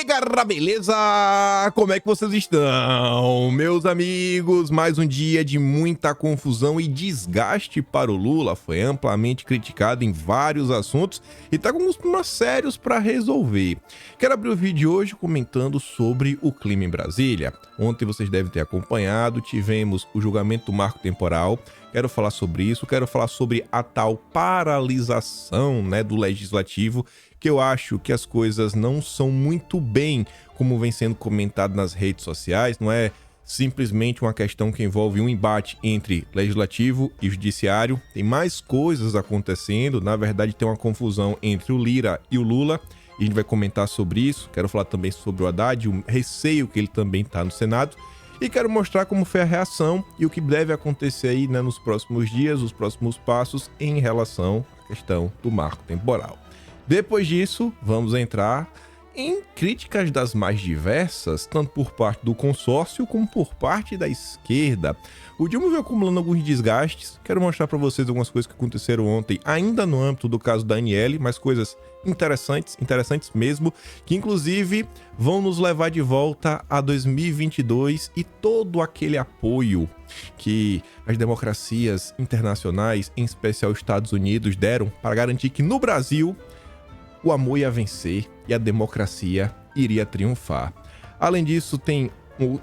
Galera, beleza? Como é que vocês estão? Meus amigos, mais um dia de muita confusão e desgaste para o Lula. Foi amplamente criticado em vários assuntos e tá com uns problemas sérios para resolver. Quero abrir o vídeo de hoje comentando sobre o clima em Brasília. Ontem vocês devem ter acompanhado, tivemos o julgamento do marco temporal. Quero falar sobre isso, quero falar sobre a tal paralisação, do legislativo, que eu acho que as coisas não são muito bem como vem sendo comentado nas redes sociais. Não é simplesmente uma questão que envolve um embate entre legislativo e judiciário. Tem mais coisas acontecendo. Na verdade, tem uma confusão entre o Lira e o Lula. E a gente vai comentar sobre isso. Quero falar também sobre o Haddad, o receio que ele também está no Senado. E quero mostrar como foi a reação e o que deve acontecer aí, nos próximos dias, os próximos passos em relação à questão do marco temporal. Depois disso, vamos entrar em críticas das mais diversas, tanto por parte do consórcio como por parte da esquerda. O Dilma veio acumulando alguns desgastes. Quero mostrar para vocês algumas coisas que aconteceram ontem, ainda no âmbito do caso da Aniele, mas coisas interessantes mesmo, que inclusive vão nos levar de volta a 2022 e todo aquele apoio que as democracias internacionais, em especial os Estados Unidos, deram para garantir que no Brasil o amor ia vencer e a democracia iria triunfar. Além disso, tem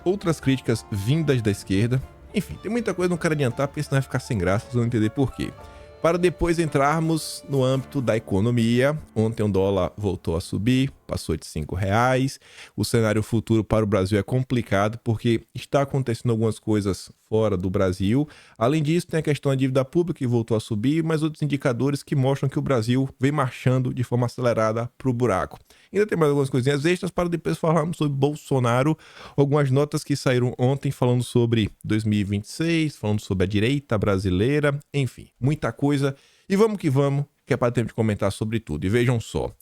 outras críticas vindas da esquerda. Enfim, tem muita coisa, não quero adiantar, porque senão vai ficar sem graça, vocês vão entender por quê. Para depois entrarmos no âmbito da economia. Ontem o dólar voltou a subir, passou de R$5. O cenário futuro para o Brasil é complicado, porque está acontecendo algumas coisas fora do Brasil. Além disso, tem a questão da dívida pública, que voltou a subir, mas outros indicadores que mostram que o Brasil vem marchando de forma acelerada para o buraco. Ainda tem mais algumas coisinhas extras para depois falarmos sobre Bolsonaro. Algumas notas que saíram ontem falando sobre 2026, falando sobre a direita brasileira, enfim, muita coisa. E vamos que é para tempo de comentar sobre tudo. E vejam só,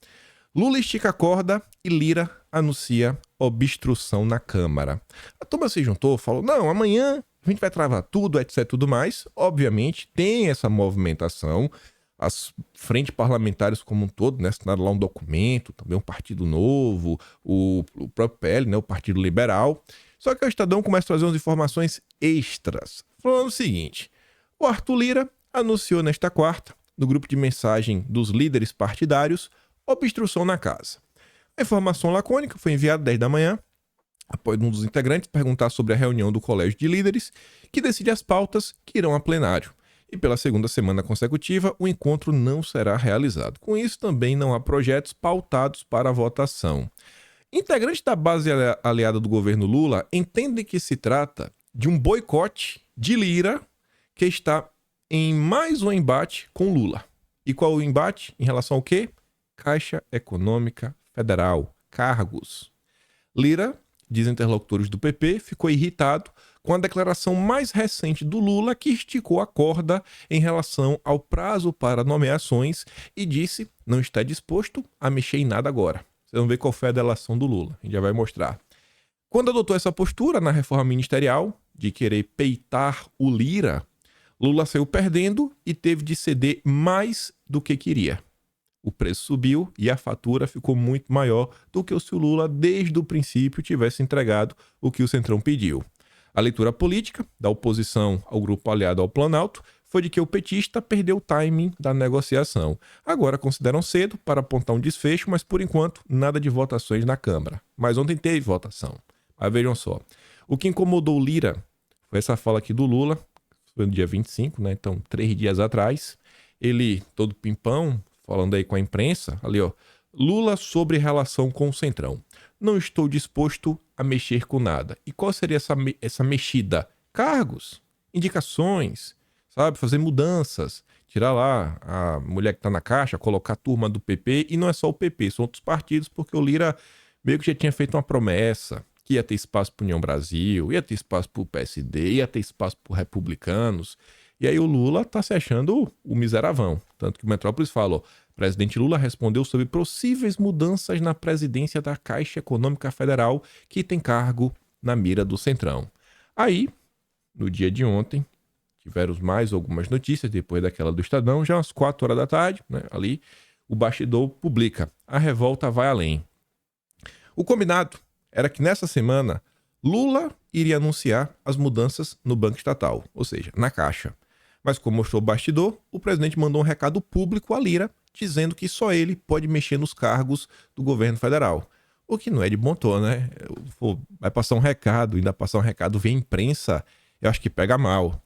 Lula estica a corda e Lira anuncia obstrução na Câmara. A turma se juntou, falou, não, amanhã a gente vai travar tudo, etc, tudo mais. Obviamente tem essa movimentação. As frentes parlamentares como um todo, assinaram lá um documento, também um Partido Novo, o próprio PL, o Partido Liberal. Só que o Estadão começa a trazer umas informações extras, falando o seguinte: o Arthur Lira anunciou nesta quarta, no grupo de mensagem dos líderes partidários, obstrução na casa. A informação lacônica foi enviada às 10 da manhã, após um dos integrantes perguntar sobre a reunião do Colégio de Líderes, que decide as pautas que irão a plenário. E pela segunda semana consecutiva, o encontro não será realizado. Com isso, também não há projetos pautados para a votação. Integrantes da base aliada do governo Lula entendem que se trata de um boicote de Lira, que está em mais um embate com Lula. E qual o embate? Em relação ao quê? Caixa Econômica Federal, cargos. Lira, diz interlocutores do PP, ficou irritado com a declaração mais recente do Lula, que esticou a corda em relação ao prazo para nomeações e disse não está disposto a mexer em nada agora. Vocês vão ver qual foi a delação do Lula, a gente já vai mostrar. Quando adotou essa postura na reforma ministerial, de querer peitar o Lira, Lula saiu perdendo e teve de ceder mais do que queria. O preço subiu e a fatura ficou muito maior do que se o Lula, desde o princípio, tivesse entregado o que o Centrão pediu. A leitura política da oposição ao grupo aliado ao Planalto foi de que o petista perdeu o timing da negociação. Agora consideram cedo para apontar um desfecho, mas por enquanto nada de votações na Câmara. Mas ontem teve votação. Mas vejam só, o que incomodou o Lira foi essa fala aqui do Lula, foi no dia 25, então 3 dias atrás. Ele, todo pimpão, falando aí com a imprensa, ali Lula sobre relação com o Centrão. Não estou disposto a mexer com nada. E qual seria essa mexida? Cargos, indicações, fazer mudanças, tirar lá a mulher que está na Caixa, colocar a turma do PP, e não é só o PP, são outros partidos, porque o Lira meio que já tinha feito uma promessa, que ia ter espaço para União Brasil, ia ter espaço para o PSD, ia ter espaço para republicanos. E aí o Lula está se achando o miseravão. Tanto que o Metrópolis fala, presidente Lula respondeu sobre possíveis mudanças na presidência da Caixa Econômica Federal, que tem cargo na mira do Centrão. Aí, no dia de ontem, tivemos mais algumas notícias, depois daquela do Estadão, já às 4 horas da tarde, ali, o bastidor publica, a revolta vai além. O combinado era que nessa semana Lula iria anunciar as mudanças no Banco Estatal, ou seja, na Caixa. Mas como mostrou o bastidor, o presidente mandou um recado público a Lira, dizendo que só ele pode mexer nos cargos do governo federal. O que não é de bom tom, né? Vai passar um recado, ainda passar um recado via imprensa, eu acho que pega mal.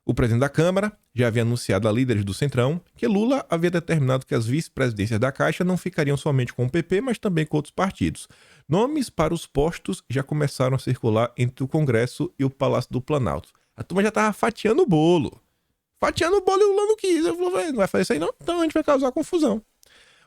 O presidente da Câmara já havia anunciado a líderes do Centrão que Lula havia determinado que as vice-presidências da Caixa não ficariam somente com o PP, mas também com outros partidos. Nomes para os postos já começaram a circular entre o Congresso e o Palácio do Planalto. A turma já estava fatiando o bolo. Fatiando o bolo e o Lula não quis. Ele falou, não vai fazer isso aí não? Então a gente vai causar confusão.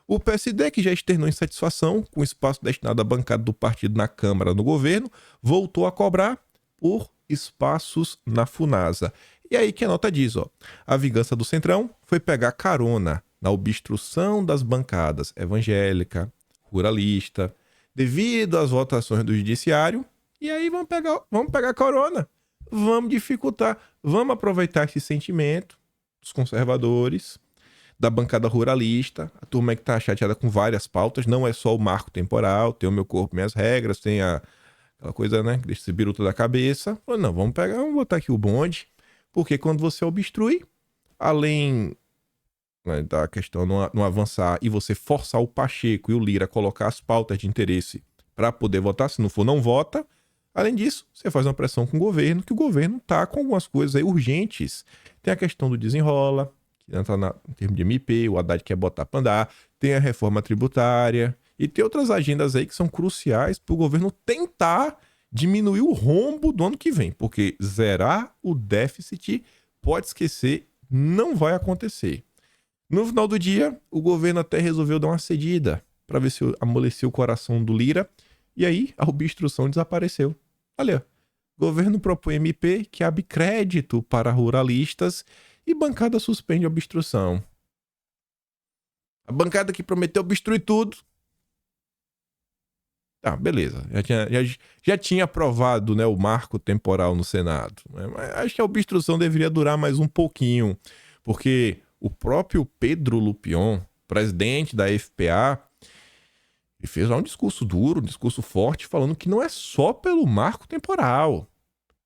O PSD, que já externou insatisfação com o espaço destinado à bancada do partido na Câmara no governo, voltou a cobrar por espaços na Funasa. E aí que a nota diz, a vingança do Centrão foi pegar carona na obstrução das bancadas evangélica, ruralista, devido às votações do judiciário, e aí vamos pegar carona. Vamos dificultar, vamos aproveitar esse sentimento dos conservadores, da bancada ruralista, a turma que tá chateada com várias pautas, não é só o marco temporal, tem o meu corpo, minhas regras, tem aquela coisa, né, que deixa esse biruta da cabeça. Não, vamos botar aqui o bonde, porque quando você obstrui, além, né, da questão não avançar e você forçar o Pacheco e o Lira a colocar as pautas de interesse para poder votar, se não for, não vota. Além disso, você faz uma pressão com o governo, que o governo tá com algumas coisas aí urgentes. Tem a questão do desenrola, que entra em termos de MP, o Haddad quer botar pra andar, tem a reforma tributária, e tem outras agendas aí que são cruciais para o governo tentar diminuir o rombo do ano que vem, porque zerar o déficit, pode esquecer, não vai acontecer. No final do dia, o governo até resolveu dar uma cedida para ver se amolecia o coração do Lira, e aí a obstrução desapareceu. Olha, o governo propõe MP que abre crédito para ruralistas e bancada suspende a obstrução. A bancada que prometeu obstruir tudo. Tá, beleza. Já tinha aprovado, né, o marco temporal no Senado. Mas acho que a obstrução deveria durar mais um pouquinho, porque o próprio Pedro Lupion, presidente da FPA, ele fez lá um discurso duro, um discurso forte, falando que não é só pelo marco temporal,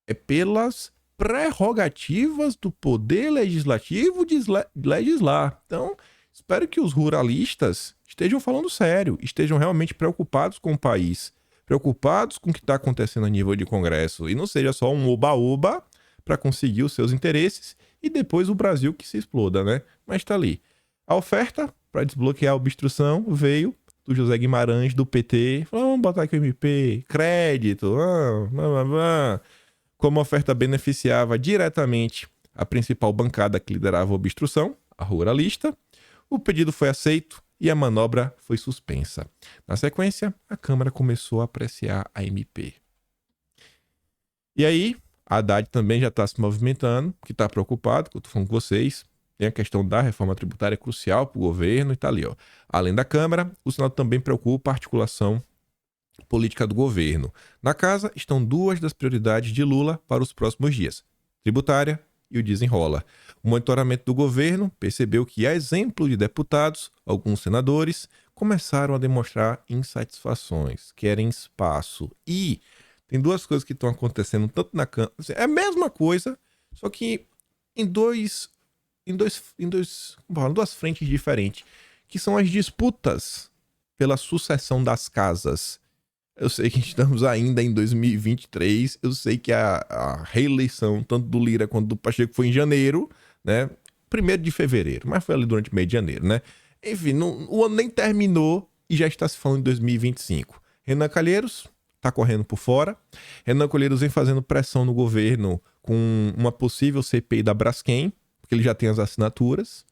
é pelas prerrogativas do poder legislativo de legislar. Então, espero que os ruralistas estejam falando sério, estejam realmente preocupados com o país, preocupados com o que está acontecendo a nível de Congresso, e não seja só um oba-oba para conseguir os seus interesses e depois o Brasil que se exploda, né? Mas tá ali. A oferta para desbloquear a obstrução veio do José Guimarães, do PT. Vamos botar aqui o MP, crédito, como a oferta beneficiava diretamente a principal bancada que liderava a obstrução, a ruralista, o pedido foi aceito e a manobra foi suspensa. Na sequência, a Câmara começou a apreciar a MP. E aí, a Haddad também já está se movimentando, que está preocupado, que eu estou falando com vocês. Tem a questão da reforma tributária crucial para o governo e tá ali, Além da Câmara, o Senado também preocupa a articulação política do governo. Na casa estão duas das prioridades de Lula para os próximos dias: tributária e o desenrola. O monitoramento do governo percebeu que, a exemplo de deputados, alguns senadores começaram a demonstrar insatisfações, querem espaço. E tem duas coisas que estão acontecendo tanto na Câmara. É a mesma coisa, só que em duas frentes diferentes, que são as disputas pela sucessão das casas. Eu sei que estamos ainda em 2023, eu sei que a reeleição, tanto do Lira quanto do Pacheco, foi em janeiro, né? 1º de fevereiro, mas foi ali durante o mês de janeiro, né? Enfim, o ano nem terminou e já está se falando em 2025. Renan Calheiros está correndo por fora. Renan Calheiros vem fazendo pressão no governo com uma possível CPI da Braskem, porque ele já tem as assinaturas.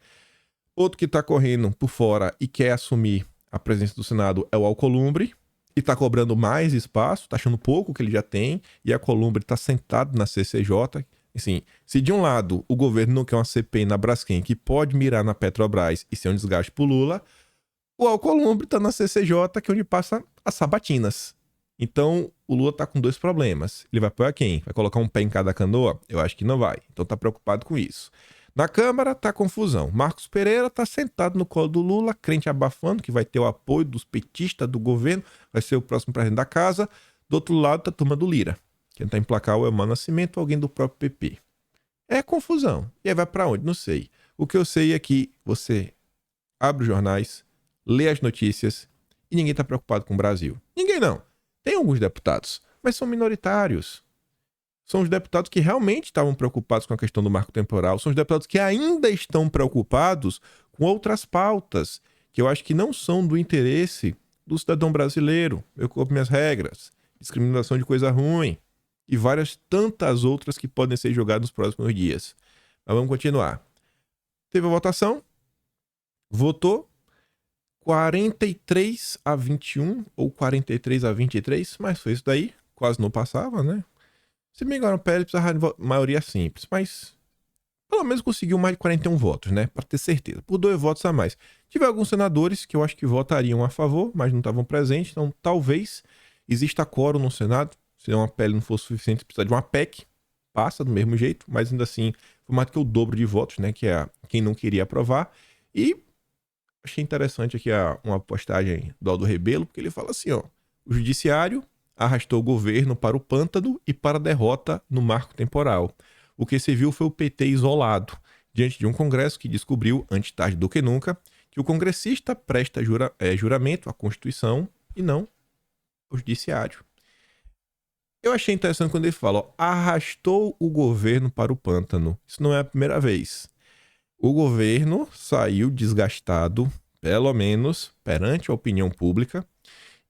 Outro que está correndo por fora e quer assumir a presença do Senado é o Alcolumbre, e está cobrando mais espaço, está achando pouco que ele já tem, e a Alcolumbre está sentado na CCJ. Assim, se de um lado o governo não quer uma CPI na Braskem que pode mirar na Petrobras e ser um desgaste pro Lula, o Alcolumbre está na CCJ, que é onde passa as sabatinas. Então, o Lula está com dois problemas. Ele vai apoiar quem? Vai colocar um pé em cada canoa? Eu acho que não vai. Então, está preocupado com isso. Na Câmara tá confusão. Marcos Pereira tá sentado no colo do Lula, crente abafando, que vai ter o apoio dos petistas do governo, vai ser o próximo presidente da casa. Do outro lado tá a turma do Lira. Quem tá emplacar o Elmano Nascimento ou alguém do próprio PP. É confusão. E aí vai pra onde? Não sei. O que eu sei é que você abre os jornais, lê as notícias e ninguém tá preocupado com o Brasil. Ninguém não. Tem alguns deputados, mas são minoritários. São os deputados que realmente estavam preocupados com a questão do marco temporal. São os deputados que ainda estão preocupados com outras pautas, que eu acho que não são do interesse do cidadão brasileiro. Eu cumpro minhas regras, discriminação de coisa ruim e várias tantas outras que podem ser jogadas nos próximos dias. Mas vamos continuar. Teve a votação, votou 43-21 ou 43-23, mas foi isso daí. Quase não passava, né? Se me engano, o PL precisava de maioria simples, mas pelo menos conseguiu mais de 41 votos, né? Para ter certeza. Por 2 votos a mais. Tive alguns senadores que eu acho que votariam a favor, mas não estavam presentes, então talvez exista quórum no Senado. Se uma PL não for suficiente, precisa de uma PEC. Passa do mesmo jeito, mas ainda assim foi mais do que o dobro de votos, né? Que é quem não queria aprovar. E achei interessante aqui uma postagem do Aldo Rebelo, porque ele fala assim, ó. O judiciário arrastou o governo para o pântano e para a derrota no marco temporal. O que se viu foi o PT isolado, diante de um Congresso que descobriu, antes tarde do que nunca, que o congressista presta juramento à Constituição e não ao judiciário. Eu achei interessante quando ele fala, ó, arrastou o governo para o pântano. Isso não é a primeira vez. O governo saiu desgastado, pelo menos perante a opinião pública,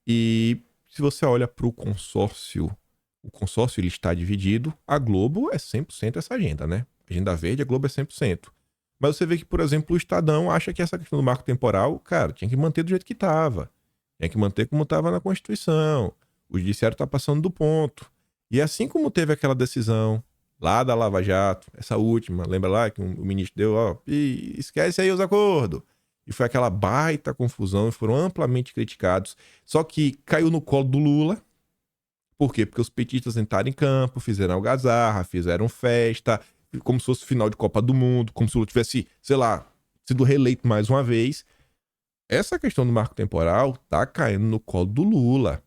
e se você olha para o consórcio ele está dividido, a Globo é 100% essa agenda, né? Agenda verde, a Globo é 100%. Mas você vê que, por exemplo, o Estadão acha que essa questão do marco temporal, cara, tinha que manter do jeito que estava. Tinha que manter como estava na Constituição. O judiciário está passando do ponto. E assim como teve aquela decisão lá da Lava Jato, essa última, lembra lá que o ministro deu, ó, esquece aí os acordos. E foi aquela baita confusão e foram amplamente criticados. Só que caiu no colo do Lula. Por quê? Porque os petistas entraram em campo, fizeram algazarra, fizeram festa, como se fosse final de Copa do Mundo, como se o Lula tivesse, sei lá, sido reeleito mais uma vez. Essa questão do marco temporal tá caindo no colo do Lula.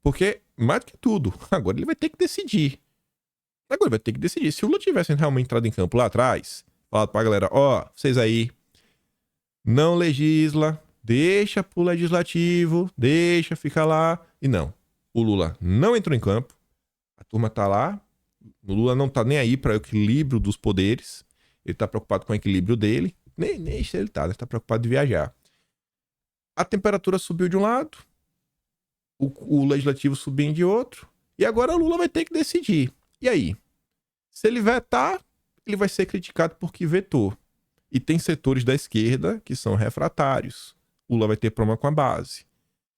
Porque, mais do que tudo, agora ele vai ter que decidir. Agora ele vai ter que decidir. Se o Lula tivesse realmente entrado em campo lá atrás, falado pra galera, ó, vocês aí, não legisla, deixa pro legislativo, deixa ficar lá. E não, o Lula não entrou em campo, a turma tá lá, o Lula não tá nem aí para o equilíbrio dos poderes, ele tá preocupado com o equilíbrio dele, nem isso ele tá, ele tá preocupado de viajar. A temperatura subiu de um lado, o legislativo subiu de outro, e agora o Lula vai ter que decidir. E aí? Se ele vetar, ele vai ser criticado porque vetou. E tem setores da esquerda que são refratários. O Lula vai ter problema com a base.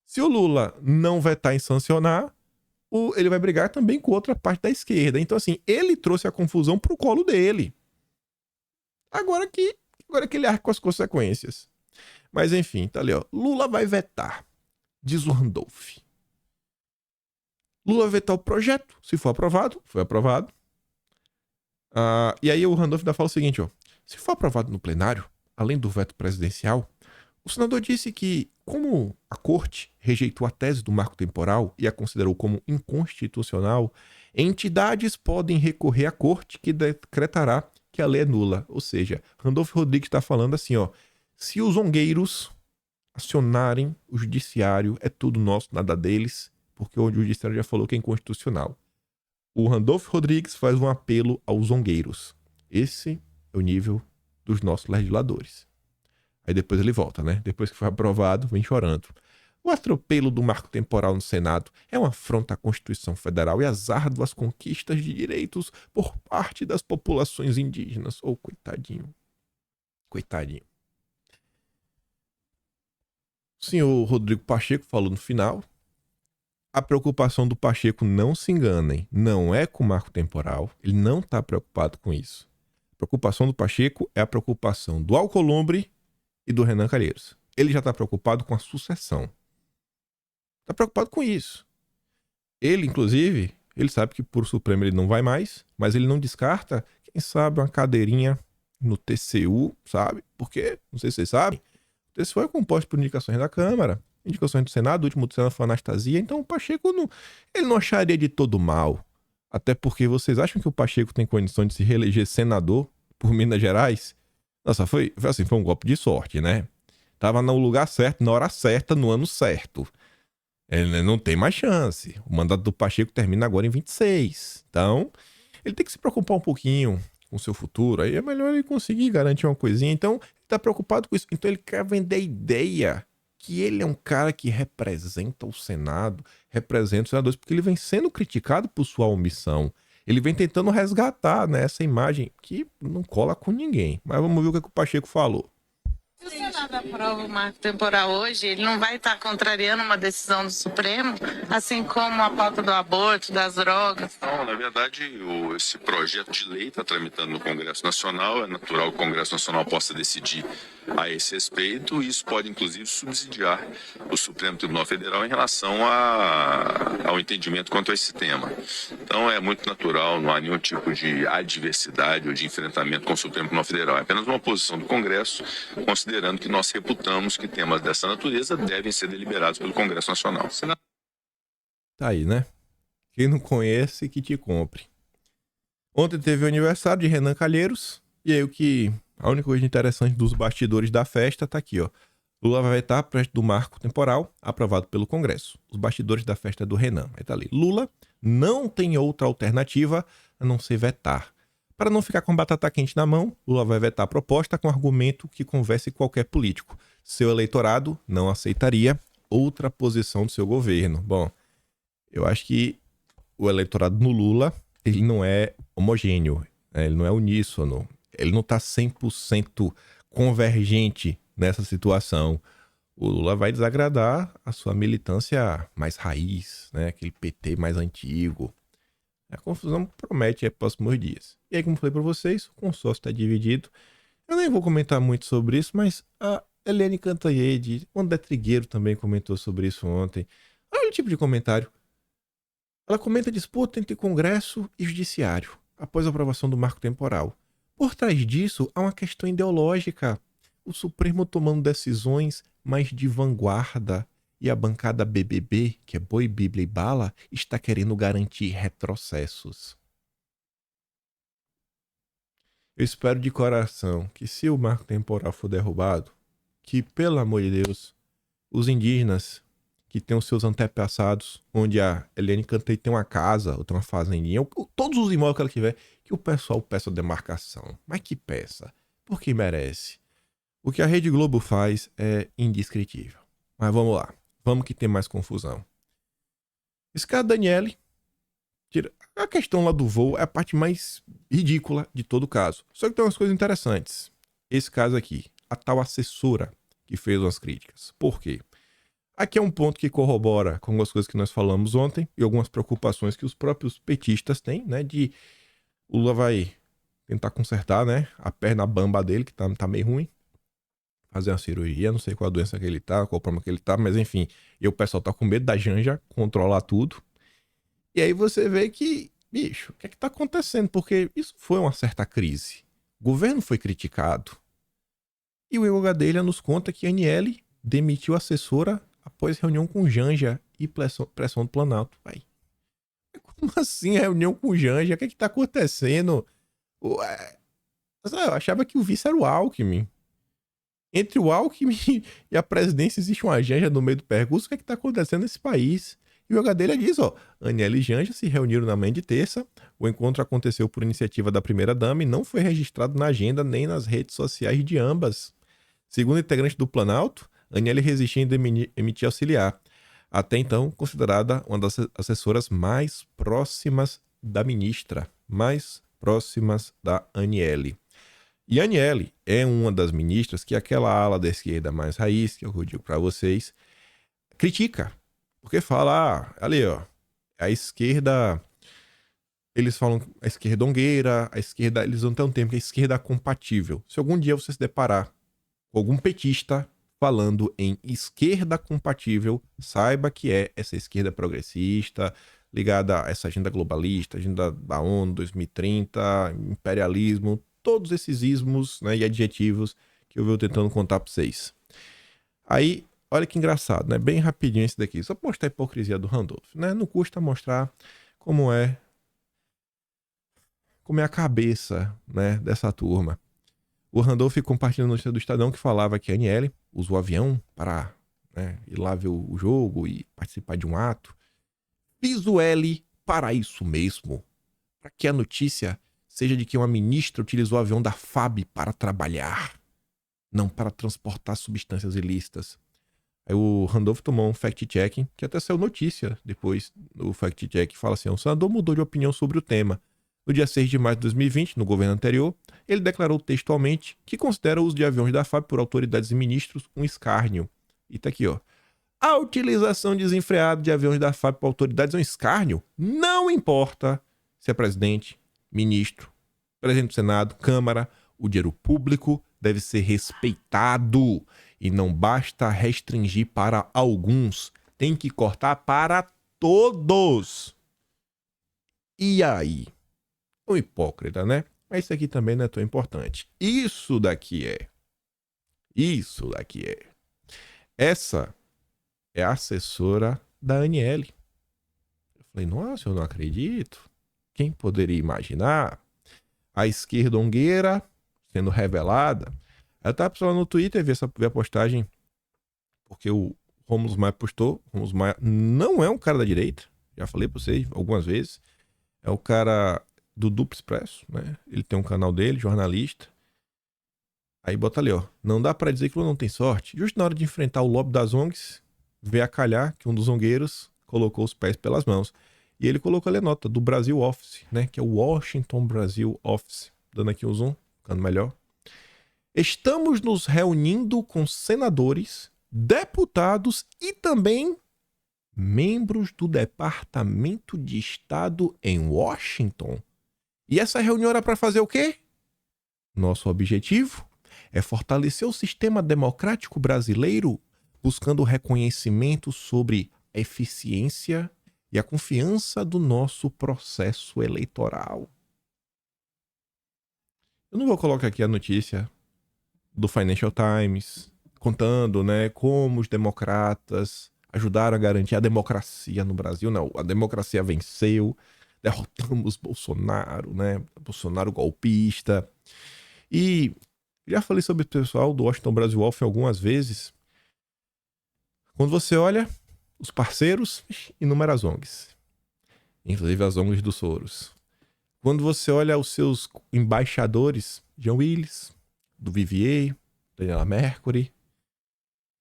Se o Lula não vetar em sancionar, ele vai brigar também com outra parte da esquerda. Então, assim, ele trouxe a confusão pro colo dele. Agora que ele arca com as consequências. Mas, enfim, tá ali, ó. Lula vai vetar. Diz o Randolph. Lula vai vetar o projeto. Se for aprovado, foi aprovado. E aí o Randolph ainda fala o seguinte, ó. Se for aprovado no plenário, além do veto presidencial, o senador disse que, como a corte rejeitou a tese do marco temporal e a considerou como inconstitucional, entidades podem recorrer à corte que decretará que a lei é nula. Ou seja, Randolph Rodrigues está falando assim, ó, se os zongueiros acionarem o judiciário, é tudo nosso, nada deles, porque o judiciário já falou que é inconstitucional. O Randolph Rodrigues faz um apelo aos zongueiros. Esse é o nível dos nossos legisladores. Aí depois ele volta, né? Depois que foi aprovado, vem chorando. O atropelo do marco temporal no Senado é uma afronta à Constituição Federal e às árduas conquistas de direitos por parte das populações indígenas. Oh, coitadinho. Coitadinho. O senhor Rodrigo Pacheco falou no final. A preocupação do Pacheco, não se enganem, não é com o marco temporal. Ele não está preocupado com isso. A preocupação do Pacheco é a preocupação do Alcolumbre e do Renan Calheiros. Ele já está preocupado com a sucessão. Está preocupado com isso. Ele, inclusive, ele sabe que por Supremo ele não vai mais, mas ele não descarta, quem sabe, uma cadeirinha no TCU, sabe? Porque, não sei se vocês sabem, o TCU é composto por indicações da Câmara, indicações do Senado, o último do Senado foi a Anastasia, então o Pacheco não, ele não acharia de todo mal. Até porque vocês acham que o Pacheco tem condições de se reeleger senador por Minas Gerais? Nossa, foi assim, foi um golpe de sorte, né? Tava no lugar certo, na hora certa, no ano certo. Ele não tem mais chance. O mandato do Pacheco termina agora em 26. Então, ele tem que se preocupar um pouquinho com o seu futuro. Aí é melhor ele conseguir garantir uma coisinha. Então, ele tá preocupado com isso. Então, ele quer vender a ideia que ele é um cara que representa o Senado, representa os senadores, porque ele vem sendo criticado por sua omissão. Ele vem tentando resgatar, né, essa imagem que não cola com ninguém. Mas vamos ver o que o Pacheco falou. Se o Senado aprova o marco temporal hoje, ele não vai estar contrariando uma decisão do Supremo, assim como a pauta do aborto, das drogas? Não, na verdade, esse projeto de lei está tramitando no Congresso Nacional. É natural que o Congresso Nacional possa decidir a esse respeito, e isso pode, inclusive, subsidiar o Supremo Tribunal Federal em relação ao entendimento quanto a esse tema. Então, é muito natural, não há nenhum tipo de adversidade ou de enfrentamento com o Supremo Tribunal Federal. É apenas uma posição do Congresso, considerando que nós reputamos que temas dessa natureza devem ser deliberados pelo Congresso Nacional. Tá aí, né? Quem não conhece, que te compre. Ontem teve o aniversário de Renan Calheiros. E aí a única coisa interessante dos bastidores da festa tá aqui, ó. Lula vai vetar projeto do marco temporal aprovado pelo Congresso. Os bastidores da festa do Renan. Aí tá ali. Lula não tem outra alternativa a não ser vetar. Para não ficar com batata quente na mão, Lula vai vetar a proposta com argumento que converse qualquer político. Seu eleitorado não aceitaria outra posição do seu governo. Bom, eu acho que o eleitorado no Lula, ele não é homogêneo, né? Ele não é uníssono, ele não está 100% convergente nessa situação. O Lula vai desagradar a sua militância mais raiz, né? Aquele PT mais antigo. A confusão promete nos próximos dias. E aí, como eu falei para vocês, o consórcio está dividido. Eu nem vou comentar muito sobre isso, mas a Eliane Cantanhede, o André Trigueiro também comentou sobre isso ontem. Olha o tipo de comentário. Ela comenta a disputa entre Congresso e Judiciário, após a aprovação do marco temporal. Por trás disso, há uma questão ideológica. O Supremo tomando decisões mais de vanguarda, e a bancada BBB, que é boi, bíblia e bala, está querendo garantir retrocessos. Eu espero de coração que, se o marco temporal for derrubado, que, pelo amor de Deus, os indígenas que têm os seus antepassados, onde a Eliane Cantei tem uma casa, ou tem uma fazendinha, ou todos os imóveis que ela tiver, que o pessoal peça demarcação. Mas que peça, porque merece. O que a Rede Globo faz é indescritível. Mas vamos lá, vamos que tem mais confusão. Esse cara Daniele, a questão lá do voo é a parte mais ridícula de todo o caso. Só que tem umas coisas interessantes. Esse caso aqui, a tal assessora que fez umas críticas. Por quê? Aqui é um ponto que corrobora com algumas coisas que nós falamos ontem e algumas preocupações que os próprios petistas têm, né? De o Lula vai tentar consertar, né? A perna bamba dele, que tá meio ruim. Fazer uma cirurgia, não sei qual a doença que ele tá, qual o problema que ele tá, mas enfim. E o pessoal tá com medo da Janja controlar tudo. E aí você vê que, bicho, o que é que tá acontecendo? Porque isso foi uma certa crise. O governo foi criticado. E o Igor Gadelha nos conta que a Aniele demitiu a assessora após reunião com Janja e pressão do Planalto. Vai. Como assim reunião com Janja? O que é que tá acontecendo? Eu achava que o vice era o Alckmin. Entre o Alckmin e a presidência existe uma Janja no meio do percurso. O que é que tá acontecendo nesse país? E o Gadelha diz, ó, Aniele e Janja se reuniram na manhã de terça. O encontro aconteceu por iniciativa da primeira-dama e não foi registrado na agenda nem nas redes sociais de ambas. Segundo o integrante do Planalto, Aniele resistia em emitir auxiliar, até então considerada uma das assessoras mais próximas da ministra, mais próximas da Aniele. E a Aniele é uma das ministras que aquela ala da esquerda mais raiz, que eu digo para vocês, critica. Porque fala, ali ó, a esquerda, eles falam a esquerda ongueira, a esquerda, eles não têm um termo que é esquerda compatível. Se algum dia você se deparar com algum petista falando em esquerda compatível, saiba que é essa esquerda progressista, ligada a essa agenda globalista, agenda da ONU 2030, imperialismo, todos esses ismos, né, e adjetivos que eu venho tentando contar para vocês. Aí, olha que engraçado, né? Bem rapidinho esse daqui. Só pra mostrar a hipocrisia do Randolph, né? Não custa mostrar como é a cabeça, né, dessa turma. O Randolph compartilhando a notícia do Estadão que falava que a Aniele usou o avião para, né, ir lá ver o jogo e participar de um ato. Fiz o L para isso mesmo. Para que a notícia seja de que uma ministra utilizou o avião da FAB para trabalhar, não para transportar substâncias ilícitas. Aí o Randolph tomou um fact-checking, que até saiu notícia depois do fact-check, fala assim, o senador mudou de opinião sobre o tema. No dia 6 de maio de 2020, no governo anterior, ele declarou textualmente que considera o uso de aviões da FAB por autoridades e ministros um escárnio. E tá aqui, ó. A utilização desenfreada de aviões da FAB por autoridades é um escárnio? Não importa se é presidente, ministro, presidente do Senado, Câmara, o dinheiro público deve ser respeitado e não basta restringir para alguns, tem que cortar para todos. E aí? Um hipócrita, né? Mas isso aqui também não é tão importante. Isso daqui é. Essa é a assessora da Aniele. Eu falei, nossa, eu não acredito. Quem poderia imaginar a esquerdongueira sendo revelada? Eu tava lá no Twitter ver a postagem, porque o Rômulo Maia postou. Rômulo Maia não é um cara da direita, já falei pra vocês algumas vezes. É o cara do Duplo Expresso, né? Ele tem um canal dele, jornalista. Aí bota ali, ó. Não dá pra dizer que ele não tem sorte. Justo na hora de enfrentar o lobby das ONGs, veio a calhar que um dos zongueiros colocou os pés pelas mãos. E ele colocou ali a nota do Brasil Office, né? Que é o Washington Brasil Office. Dando aqui um zoom, ficando melhor. Estamos nos reunindo com senadores, deputados e também membros do Departamento de Estado em Washington. E essa reunião era para fazer o quê? Nosso objetivo é fortalecer o sistema democrático brasileiro, buscando reconhecimento sobre a eficiência e a confiança do nosso processo eleitoral. Eu não vou colocar aqui a notícia do Financial Times contando, né, como os democratas ajudaram a garantir a democracia no Brasil. Não, a democracia venceu, derrotamos Bolsonaro, né, Bolsonaro golpista. E já falei sobre o pessoal do Washington Brasil Office algumas vezes. Quando você olha os parceiros, inúmeras ONGs, inclusive as ONGs do Soros. Quando você olha os seus embaixadores, John Willis, do VVA, Daniela Mercury.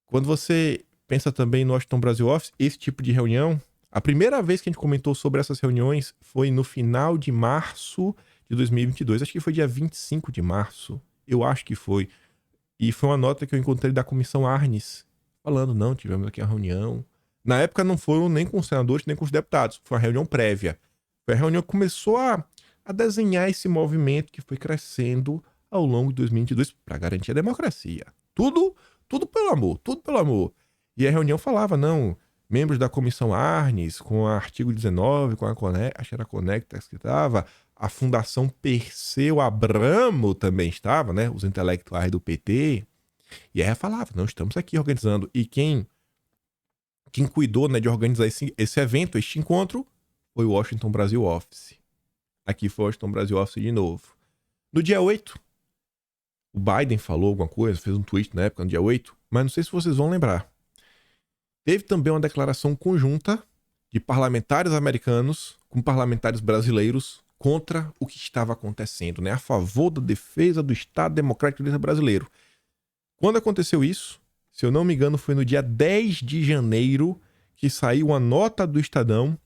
Quando você pensa também no Washington Brasil Office, esse tipo de reunião, a primeira vez que a gente comentou sobre essas reuniões foi no final de março de 2022. Acho que foi dia 25 de março. Eu acho que foi. E foi uma nota que eu encontrei da Comissão Arnes, falando, não, tivemos aqui uma reunião. Na época não foram nem com os senadores, nem com os deputados. Foi uma reunião prévia. Foi a reunião que começou a desenhar esse movimento que foi crescendo ao longo de 2022 para garantir a democracia. Tudo pelo amor, tudo pelo amor. E a reunião falava, não, membros da Comissão Arnes, com o artigo 19, com a acho que era a Conectas que estava, a Fundação Perseu Abramo também estava, né, os intelectuais do PT. E aí falava, não, estamos aqui organizando. E quem cuidou, né, de organizar esse evento, este encontro, foi o Washington Brasil Office. Aqui foi o Washington Brasil Office de novo. No dia 8, o Biden falou alguma coisa, fez um tweet na época, no dia 8, mas não sei se vocês vão lembrar. Teve também uma declaração conjunta de parlamentares americanos com parlamentares brasileiros contra o que estava acontecendo, né? A favor da defesa do Estado Democrático Brasileiro. Quando aconteceu isso, se eu não me engano, foi no dia 10 de janeiro que saiu uma nota do Estadão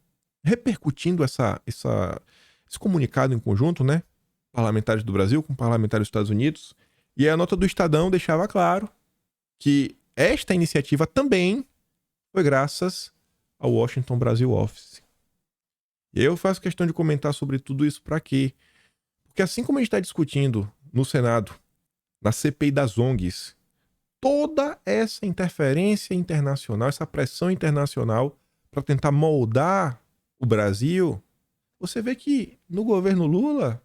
repercutindo esse comunicado em conjunto, né? Parlamentares do Brasil com parlamentares dos Estados Unidos. E a nota do Estadão deixava claro que esta iniciativa também foi graças ao Washington Brasil Office. E eu faço questão de comentar sobre tudo isso para quê? Porque assim como a gente está discutindo no Senado, na CPI das ONGs, toda essa interferência internacional, essa pressão internacional para tentar moldar o Brasil, você vê que no governo Lula,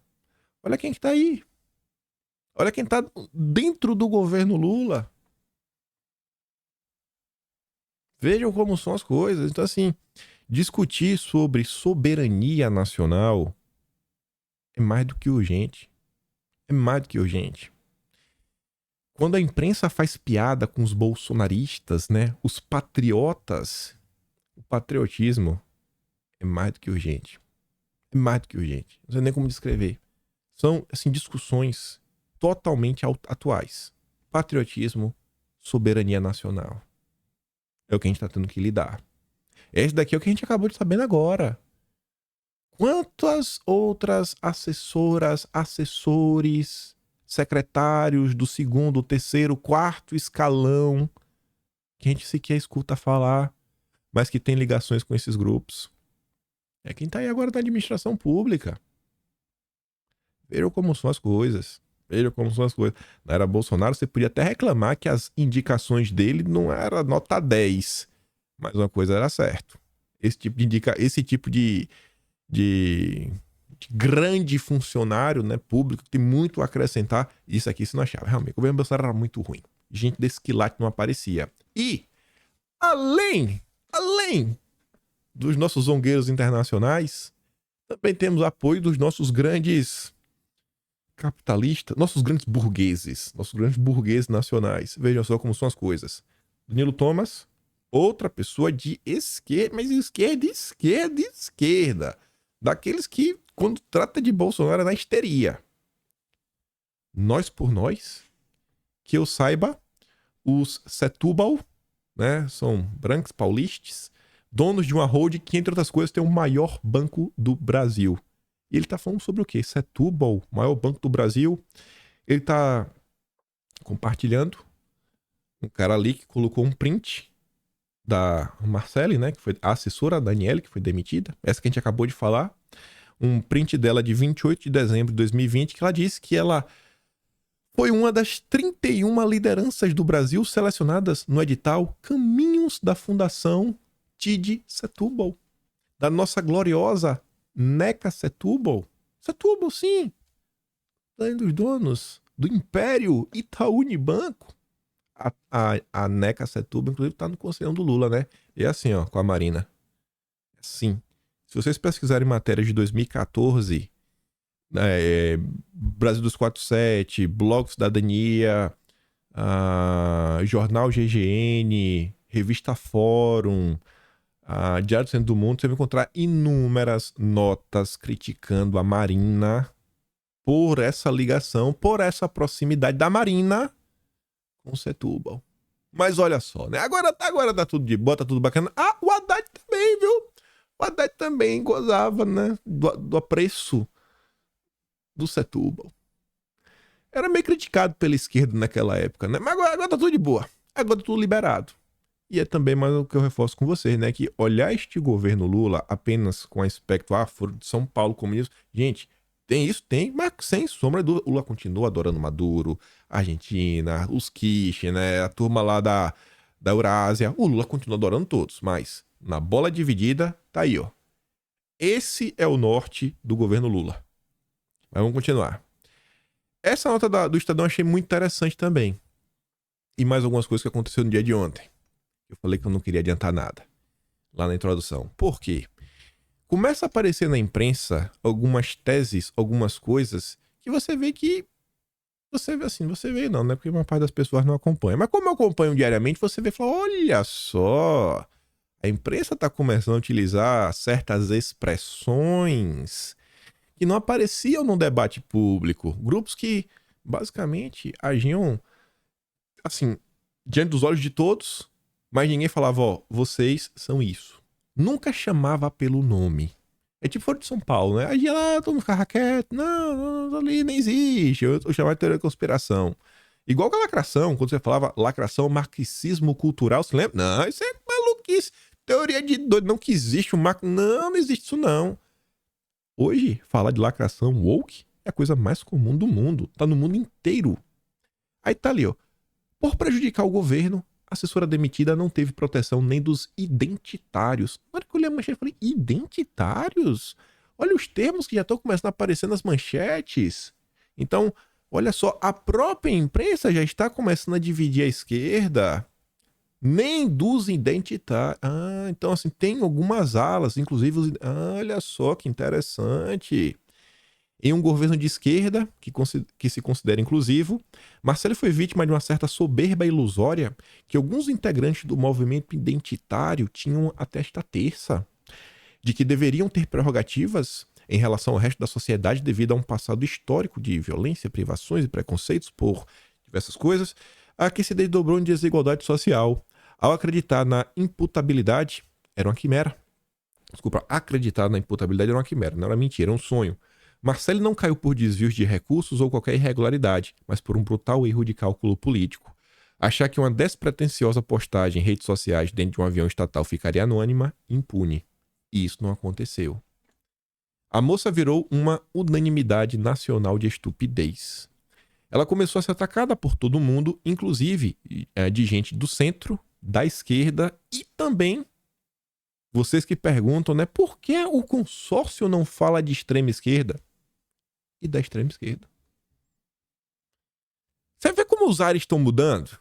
olha quem que tá aí. Olha quem tá dentro do governo Lula. Vejam como são as coisas. Então, assim, discutir sobre soberania nacional é mais do que urgente. É mais do que urgente. Quando a imprensa faz piada com os bolsonaristas, né? Os patriotas, o patriotismo é mais do que urgente. É mais do que urgente. Não sei nem como descrever. São, assim, discussões totalmente atuais. Patriotismo, soberania nacional. É o que a gente tá tendo que lidar. Esse daqui é o que a gente acabou de sabendo agora. Quantas outras assessoras, assessores, secretários do segundo, terceiro, quarto escalão que a gente sequer escuta falar, mas que tem ligações com esses grupos? É quem tá aí agora na administração pública. Vejam como são as coisas. Vejam como são as coisas. Na era Bolsonaro, você podia até reclamar que as indicações dele não era nota 10. Mas uma coisa era certa. Esse tipo de grande funcionário, né, público, que tem muito a acrescentar, isso aqui você não achava. Realmente, o governo Bolsonaro era muito ruim. Gente desse quilate não aparecia. E, além dos nossos zongueiros internacionais, também temos apoio dos nossos grandes capitalistas, nossos grandes burgueses nacionais. Vejam só como são as coisas. Danilo Thomas, outra pessoa de esquerda, mas esquerda. Daqueles que, quando trata de Bolsonaro, é na histeria. Nós por nós, que eu saiba, os Setúbal, né, são brancos paulistas, donos de uma holding que, entre outras coisas, tem o maior banco do Brasil. E ele tá falando sobre o quê? Setúbal, maior banco do Brasil. Ele tá compartilhando um cara ali que colocou um print da Marcele, né, que foi a assessora da Daniele, que foi demitida, essa que a gente acabou de falar, um print dela de 28 de dezembro de 2020, que ela disse que ela foi uma das 31 lideranças do Brasil selecionadas no edital Caminhos da Fundação Tide Setúbal, da nossa gloriosa Neca Setúbal. Setúbal, sim, dos donos do Império Itaú Unibanco. A Neca Setúbal, inclusive, tá no conselhão do Lula, né? E é assim, ó, com a Marina. Sim. Se vocês pesquisarem matérias de 2014, Brasil dos 47, Blog Cidadania, Jornal GGN, Revista Fórum, Diário do Centro do Mundo, você vai encontrar inúmeras notas criticando a Marina por essa ligação, por essa proximidade da Marina com Setúbal. Mas olha só, né? Agora tá tudo de boa, tá tudo bacana. O Haddad também, viu? O Haddad também gozava, né? Do apreço do Setúbal. Era meio criticado pela esquerda naquela época, né? Mas agora tá tudo de boa. Agora tá tudo liberado. E é também mais o que eu reforço com vocês, né? Que olhar este governo Lula apenas com aspecto foro de São Paulo comunismo. Gente, tem isso? Tem, mas sem sombra de dúvida. Lula continua adorando Maduro, Argentina, os Kirchner, né? A turma lá da Eurásia. O Lula continua adorando todos, mas na bola dividida, tá aí, ó. Esse é o norte do governo Lula. Mas vamos continuar. Essa nota do Estadão eu achei muito interessante também. E mais algumas coisas que aconteceram no dia de ontem. Eu falei que eu não queria adiantar nada lá na introdução. Por quê? Começa a aparecer na imprensa algumas teses, algumas coisas que você vê que... Você vê não, né? Porque uma parte das pessoas não acompanha. Mas como eu acompanho diariamente, você vê e fala, olha só, a imprensa está começando a utilizar certas expressões que não apareciam no debate público. Grupos que, basicamente, agiam, assim, diante dos olhos de todos, mas ninguém falava, ó, vocês são isso. Nunca chamava pelo nome. É tipo fora de São Paulo, né? Aí lá, todo mundo ficava quieto. Não, ali nem existe. Eu chamava de teoria da conspiração. Igual com a lacração, quando você falava lacração, marxismo cultural, você lembra? Não, isso é maluquice. Teoria de doido. Não que existe um marco. Não existe isso não. Hoje, falar de lacração woke é a coisa mais comum do mundo. Tá no mundo inteiro. Aí tá ali, ó. Por prejudicar o governo, a assessora demitida não teve proteção nem dos identitários. Na hora que eu li a manchete, eu falei, identitários? Olha os termos que já estão começando a aparecer nas manchetes. Então, Olha só, a própria imprensa já está começando a dividir a esquerda, nem dos identitários. Ah, então assim, tem algumas alas, inclusive olha só que interessante. Em um governo de esquerda, que se considera inclusivo, Marcelo foi vítima de uma certa soberba ilusória que alguns integrantes do movimento identitário tinham até esta terça, de que deveriam ter prerrogativas em relação ao resto da sociedade devido a um passado histórico de violência, privações e preconceitos por diversas coisas, a que se desdobrou em desigualdade social. Ao acreditar na imputabilidade, era uma quimera. Desculpa, acreditar na imputabilidade era uma quimera, não era mentira, era um sonho. Marcelo não caiu por desvios de recursos ou qualquer irregularidade, mas por um brutal erro de cálculo político. Achar que uma despretensiosa postagem em redes sociais dentro de um avião estatal ficaria anônima, impune. E isso não aconteceu. A moça virou uma unanimidade nacional de estupidez. Ela começou a ser atacada por todo mundo, inclusive de gente do centro, da esquerda e também vocês que perguntam, né, por que o consórcio não fala de extrema esquerda e da extrema esquerda? Você vê como os ares estão mudando?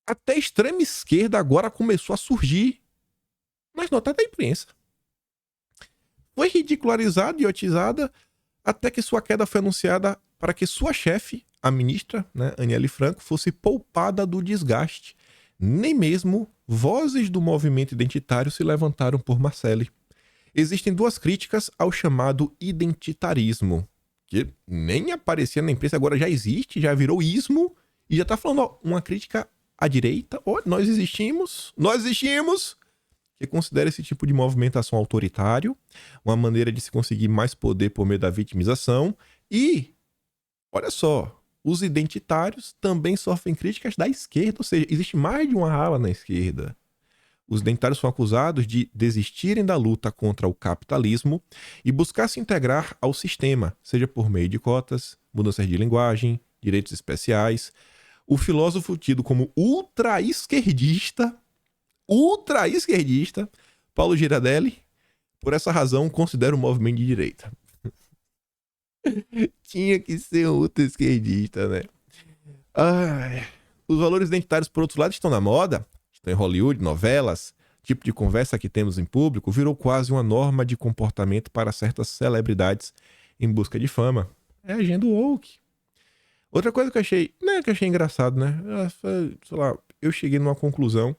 Até a extrema esquerda agora começou a surgir nas notas da imprensa. Foi ridicularizada e idiotizada até que sua queda foi anunciada para que sua chefe, a ministra, né, Aniele Franco, fosse poupada do desgaste. Nem mesmo vozes do movimento identitário se levantaram por Marcele. Existem duas críticas ao chamado identitarismo, que nem aparecia na imprensa, agora já existe, já virou ismo, e já está falando, ó, uma crítica à direita, ó, nós existimos, que considera esse tipo de movimentação autoritário, uma maneira de se conseguir mais poder por meio da vitimização, e, olha só, os identitários também sofrem críticas da esquerda, ou seja, existe mais de uma ala na esquerda. Os identitários são acusados de desistirem da luta contra o capitalismo e buscar se integrar ao sistema, seja por meio de cotas, mudanças de linguagem, direitos especiais. O filósofo tido como ultra-esquerdista, Paulo Girardelli, por essa razão, considera o movimento de direita. Tinha que ser um ultra-esquerdista, né? Os valores identitários, por outro lado, estão na moda, estão em Hollywood, novelas, tipo de conversa que temos em público, virou quase uma norma de comportamento para certas celebridades em busca de fama. É a agenda woke. Outra coisa que eu achei, engraçado, né? Sei lá, eu cheguei numa conclusão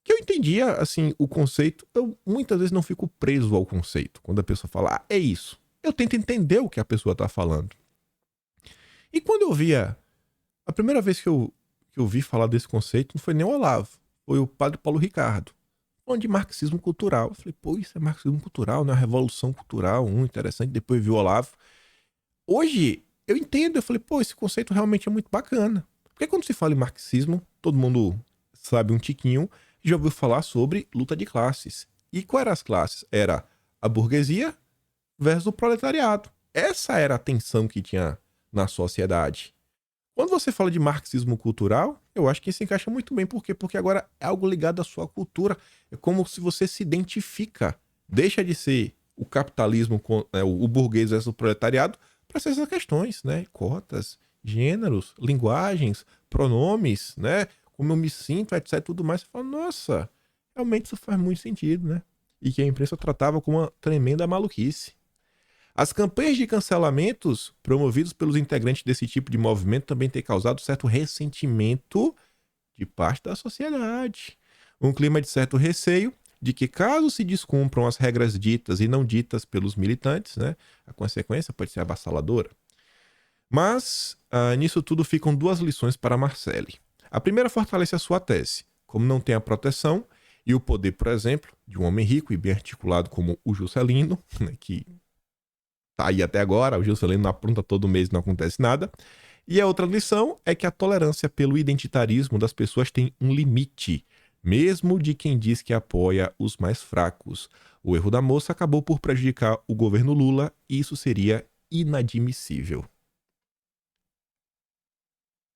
que eu entendia, assim, o conceito. Eu muitas vezes não fico preso ao conceito. Quando a pessoa fala, é isso. Eu tento entender o que a pessoa está falando. E quando eu via... A primeira vez que eu vi falar desse conceito não foi nem o Olavo. Foi o padre Paulo Ricardo. Falando de marxismo cultural. Eu falei, pô, isso é marxismo cultural, né? Uma revolução cultural, interessante. Depois vi o Olavo. Hoje, eu entendo. Eu falei, pô, esse conceito realmente é muito bacana. Porque quando se fala em marxismo, todo mundo sabe um tiquinho, já ouviu falar sobre luta de classes. E quais eram as classes? Era a burguesia versus o proletariado. Essa era a tensão que tinha na sociedade. Quando você fala de marxismo cultural, eu acho que isso encaixa muito bem. Por quê? Porque agora é algo ligado à sua cultura. É como se você se identifica. Deixa de ser o capitalismo, o burguês versus o proletariado, para ser essas questões, né? Cotas, gêneros, linguagens, pronomes, né? Como eu me sinto, etc. Tudo mais. Você fala, nossa, realmente isso faz muito sentido, né? E que a imprensa tratava como uma tremenda maluquice. As campanhas de cancelamentos promovidos pelos integrantes desse tipo de movimento também têm causado certo ressentimento de parte da sociedade. Um clima de certo receio de que, caso se descumpram as regras ditas e não ditas pelos militantes, né, a consequência pode ser avassaladora. Mas, nisso tudo ficam duas lições para Marcele. A primeira fortalece a sua tese. Como não tem a proteção e o poder, por exemplo, de um homem rico e bem articulado como o Juscelino, né, que tá aí até agora, o Juscelino não apronta todo mês e não acontece nada. E a outra lição é que a tolerância pelo identitarismo das pessoas tem um limite, mesmo de quem diz que apoia os mais fracos. O erro da moça acabou por prejudicar o governo Lula e isso seria inadmissível.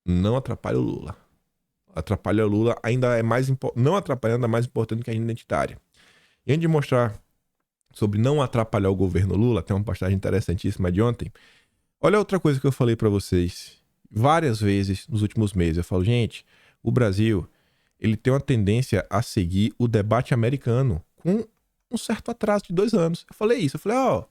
Não atrapalha o Lula. Atrapalha o Lula ainda é mais não atrapalhando, é mais importante que a agenda identitária. E antes de mostrar sobre não atrapalhar o governo Lula, tem uma postagem interessantíssima de ontem. Olha outra coisa que eu falei pra vocês várias vezes nos últimos meses. Eu falo, gente, o Brasil, ele tem uma tendência a seguir o debate americano com um certo atraso de 2 anos. Eu falei isso, eu falei, ó,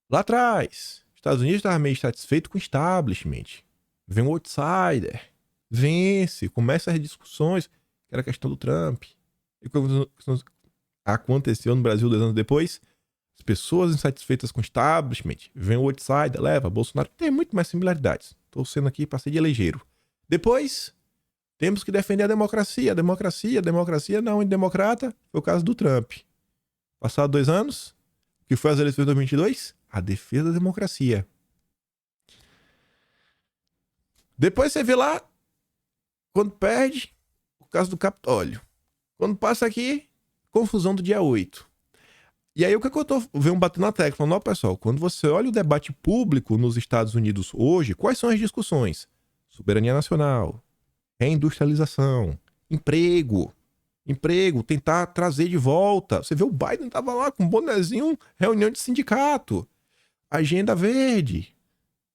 lá atrás, Estados Unidos estava meio satisfeito com o establishment. Vem um outsider, vence, começa as discussões, que era a questão do Trump. E quando aconteceu no Brasil 2 anos depois, as pessoas insatisfeitas com o establishment, vem o outsider, leva, Bolsonaro. Tem muito mais similaridades. Estou sendo aqui para ser de ligeiro. Depois, temos que defender a democracia. Democracia não é democrata. Foi o caso do Trump. Passados 2 anos, que foi as eleições de 2022, a defesa da democracia. Depois você vê lá, quando perde, o caso do Capitólio. Quando passa aqui, confusão do dia 8. E aí o que eu tô vendo batendo na tecla? Falando, ó, pessoal, quando você olha o debate público nos Estados Unidos hoje, quais são as discussões? Soberania nacional, reindustrialização, emprego, tentar trazer de volta. Você vê o Biden tava lá com um bonezinho, reunião de sindicato, agenda verde,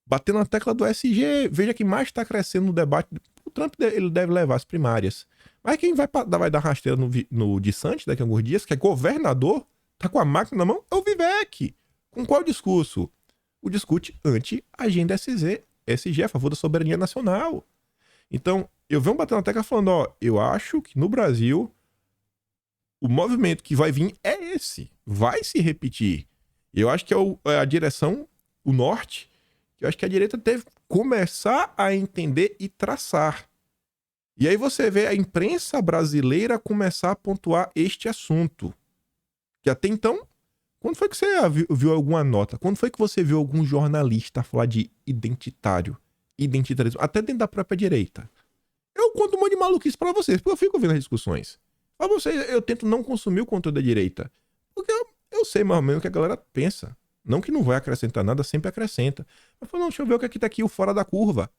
batendo na tecla do SG. Veja quem mais está crescendo no debate. O Trump ele deve levar as primárias. Mas quem vai dar rasteira no DeSantis daqui a alguns dias, que é governador, tá com a máquina na mão, é o Vivek. Com qual discurso? O discute anti-agenda SG, a favor da soberania nacional. Então, eu venho batendo na tecla falando, ó, eu acho que no Brasil o movimento que vai vir é esse. Vai se repetir. Eu acho que é a direção, o norte, que eu acho que a direita deve começar a entender e traçar. E aí você vê a imprensa brasileira começar a pontuar este assunto. Que até então, quando foi que você viu alguma nota? Quando foi que você viu algum jornalista falar de identitarismo, até dentro da própria direita? Eu conto um monte de maluquice pra vocês, porque eu fico ouvindo as discussões. Pra vocês, eu tento não consumir o conteúdo da direita. Porque eu sei mais ou menos o que a galera pensa. Não que não vai acrescentar nada, sempre acrescenta. Mas falo, não, deixa eu ver o que aqui tá aqui, o fora da curva.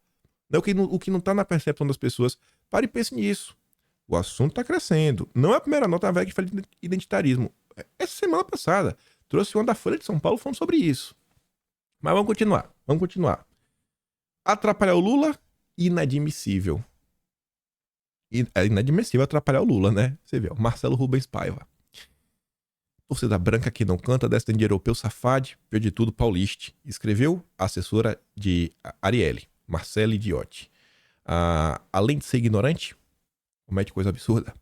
O que não tá na percepção das pessoas. Pare e pense nisso. O assunto tá crescendo. Não é a primeira nota velha que fala de identitarismo. Essa semana passada, trouxe uma da Folha de São Paulo falando sobre isso. Mas vamos continuar. Atrapalhar o Lula? Inadmissível. É inadmissível atrapalhar o Lula, né? Você vê, o Marcelo Rubens Paiva. Torcida branca que não canta, descendente de europeu safade, pior de tudo, pauliste. Escreveu a assessora de Arielle, Marcele Idiotti. Além de ser ignorante, comete coisa absurda.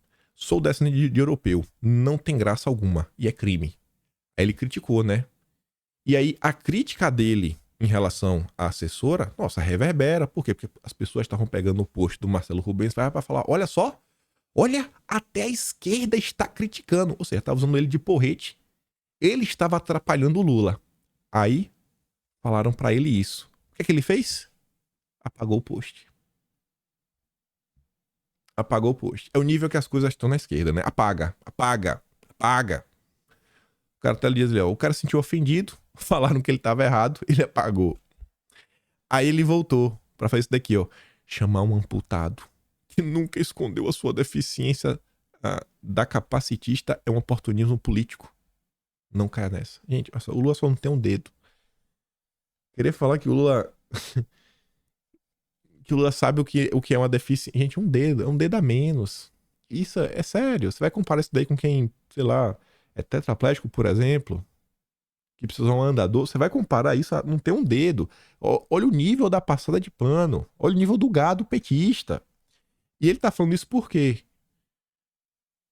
Sou descendente de europeu, não tem graça alguma e é crime. Aí ele criticou, né? E aí a crítica dele em relação à assessora, nossa, reverbera. Por quê? Porque as pessoas estavam pegando o post do Marcelo Rubens para falar, olha só, olha, até a esquerda está criticando. Ou seja, estava usando ele de porrete. Ele estava atrapalhando o Lula. Aí falaram para ele isso. O que é que ele fez? Apagou o post. Apagou o post. É o nível que as coisas estão na esquerda, né? Apaga. O cara tá ali dizendo, o cara se sentiu ofendido, falaram que ele tava errado, ele apagou. Aí ele voltou pra fazer isso daqui, ó. Chamar um amputado que nunca escondeu a sua deficiência da capacitista é um oportunismo político. Não caia nessa. Gente, o Lula só não tem um dedo. Querer falar que o Lula... que o Lula sabe o que é uma deficiência. Gente, um dedo a menos. Isso é sério. Você vai comparar isso daí com quem, sei lá, é tetraplégico, por exemplo, que precisa de um andador. Você vai comparar isso a não ter um dedo. Olha o nível da passada de pano. Olha o nível do gado petista. E ele tá falando isso por quê?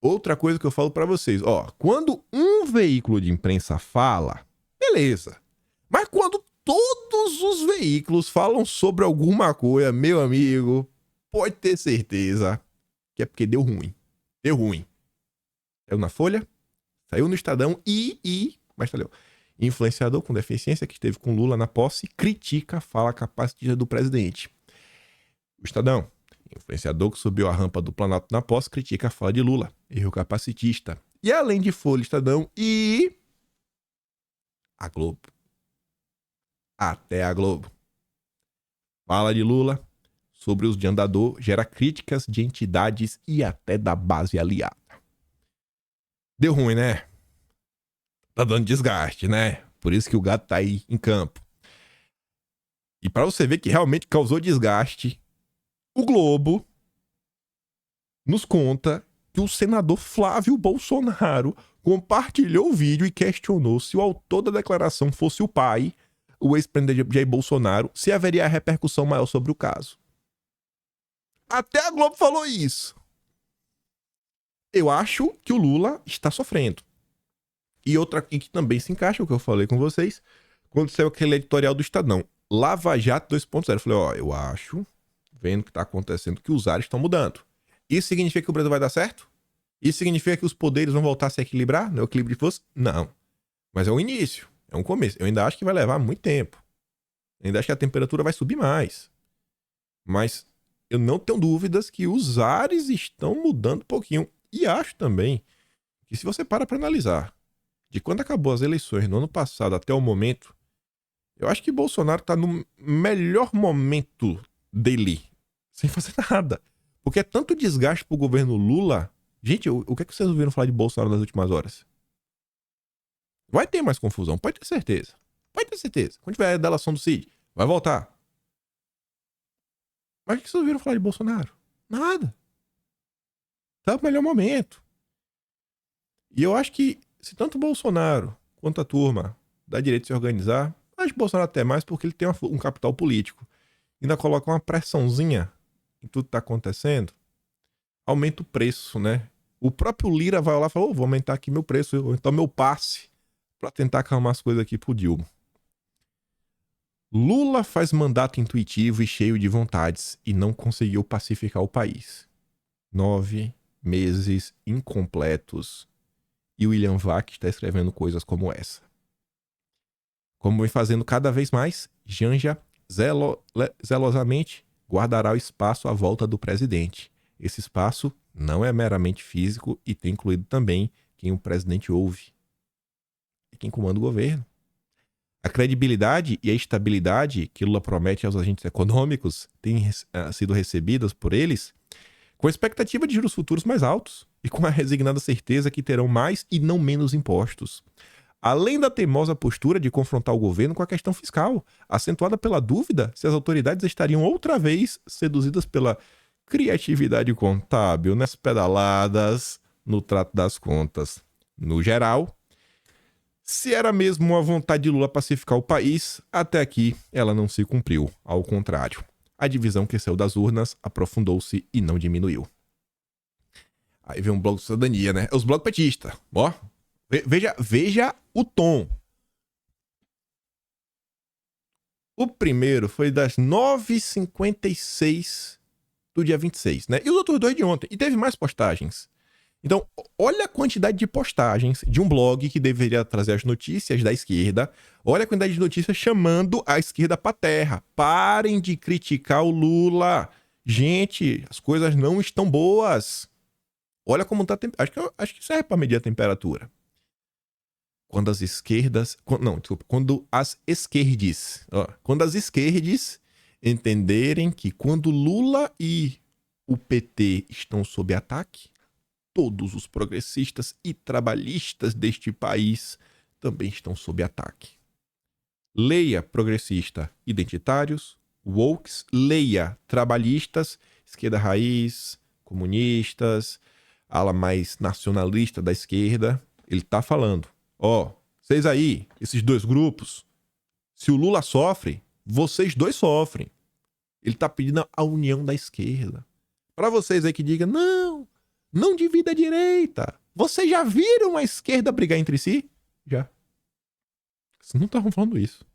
Outra coisa que eu falo pra vocês. Ó, quando um veículo de imprensa fala, beleza. Mas quando todos os veículos falam sobre alguma coisa, meu amigo, pode ter certeza que é porque deu ruim. Deu ruim. Saiu na Folha, saiu no Estadão mas valeu. Influenciador com deficiência que esteve com Lula na posse critica a fala capacitista do presidente. O Estadão, influenciador que subiu a rampa do Planalto na posse, critica a fala de Lula. Erro capacitista. E além de Folha, Estadão e a Globo. Até a Globo. Fala de Lula sobre os de andador, gera críticas de entidades e até da base aliada. Deu ruim, né? Tá dando desgaste, né? Por isso que o gato tá aí em campo. E para você ver que realmente causou desgaste, o Globo nos conta que o senador Flávio Bolsonaro compartilhou o vídeo e questionou se o autor da declaração fosse o pai, o ex-presidente Jair Bolsonaro, se haveria repercussão maior sobre o caso. Até a Globo falou isso. Eu acho que o Lula está sofrendo. E outra aqui que também se encaixa, o que eu falei com vocês, quando saiu aquele editorial do Estadão, Lava Jato 2.0. Eu falei, ó, eu acho, vendo o que está acontecendo, que os ares estão mudando. Isso significa que o Brasil vai dar certo? Isso significa que os poderes vão voltar a se equilibrar? Não é o equilíbrio de força? Não. Mas é um início, é um começo. Eu ainda acho que vai levar muito tempo. Eu ainda acho que a temperatura vai subir mais. Mas eu não tenho dúvidas que os ares estão mudando um pouquinho. E acho também que se você para analisar, de quando acabou as eleições no ano passado até o momento, eu acho que Bolsonaro está no melhor momento dele, sem fazer nada. Porque é tanto desgaste pro governo Lula. Gente, o que é que vocês ouviram falar de Bolsonaro nas últimas horas? Vai ter mais confusão, pode ter certeza. Pode ter certeza. Quando tiver a delação do Cid, vai voltar. Mas o que vocês ouviram falar de Bolsonaro? Nada. Tá no melhor momento. E eu acho que se tanto Bolsonaro quanto a turma da direita se organizar, acho que Bolsonaro até mais porque ele tem um capital político. Ainda coloca uma pressãozinha em tudo que tá acontecendo, aumenta o preço, né? O próprio Lira vai lá e fala, vou aumentar aqui meu preço, vou aumentar meu passe pra tentar acalmar as coisas aqui pro Dilma. Lula faz mandato intuitivo e cheio de vontades e não conseguiu pacificar o país. 9 meses incompletos e William Vac está escrevendo coisas como essa. Como vem fazendo cada vez mais, Janja zelosamente guardará o espaço à volta do presidente. Esse espaço não é meramente físico e tem incluído também quem o presidente ouve e quem comanda o governo. A credibilidade e a estabilidade que Lula promete aos agentes econômicos têm sido recebidas por eles com a expectativa de juros futuros mais altos e com a resignada certeza que terão mais e não menos impostos. Além da teimosa postura de confrontar o governo com a questão fiscal, acentuada pela dúvida se as autoridades estariam outra vez seduzidas pela criatividade contábil nas pedaladas no trato das contas. No geral, se era mesmo uma vontade de Lula pacificar o país, até aqui ela não se cumpriu. Ao contrário, a divisão que saiu das urnas aprofundou-se e não diminuiu. Aí vem um blog de cidadania, né? É os blogs petistas. Ó, veja o tom. O primeiro foi das 9h56 do dia 26, né? E os outros dois de ontem. E teve mais postagens. Então, olha a quantidade de postagens de um blog que deveria trazer as notícias da esquerda. Olha a quantidade de notícias chamando a esquerda pra terra. Parem de criticar o Lula. Gente, as coisas não estão boas. Olha como tá... Acho que serve pra medir a temperatura. Quando as esquerdas... Quando as esquerdes... Quando as esquerdes entenderem que quando Lula e o PT estão sob ataque, todos os progressistas e trabalhistas deste país também estão sob ataque. Leia progressista identitários, wokes, leia trabalhistas, esquerda raiz, comunistas, ala mais nacionalista da esquerda. Ele tá falando, vocês aí, esses dois grupos, se o Lula sofre, vocês dois sofrem. Ele tá pedindo a união da esquerda. Para vocês aí que digam, não divida a direita. Vocês já viram a esquerda brigar entre si? Já. Vocês não estavam falando isso.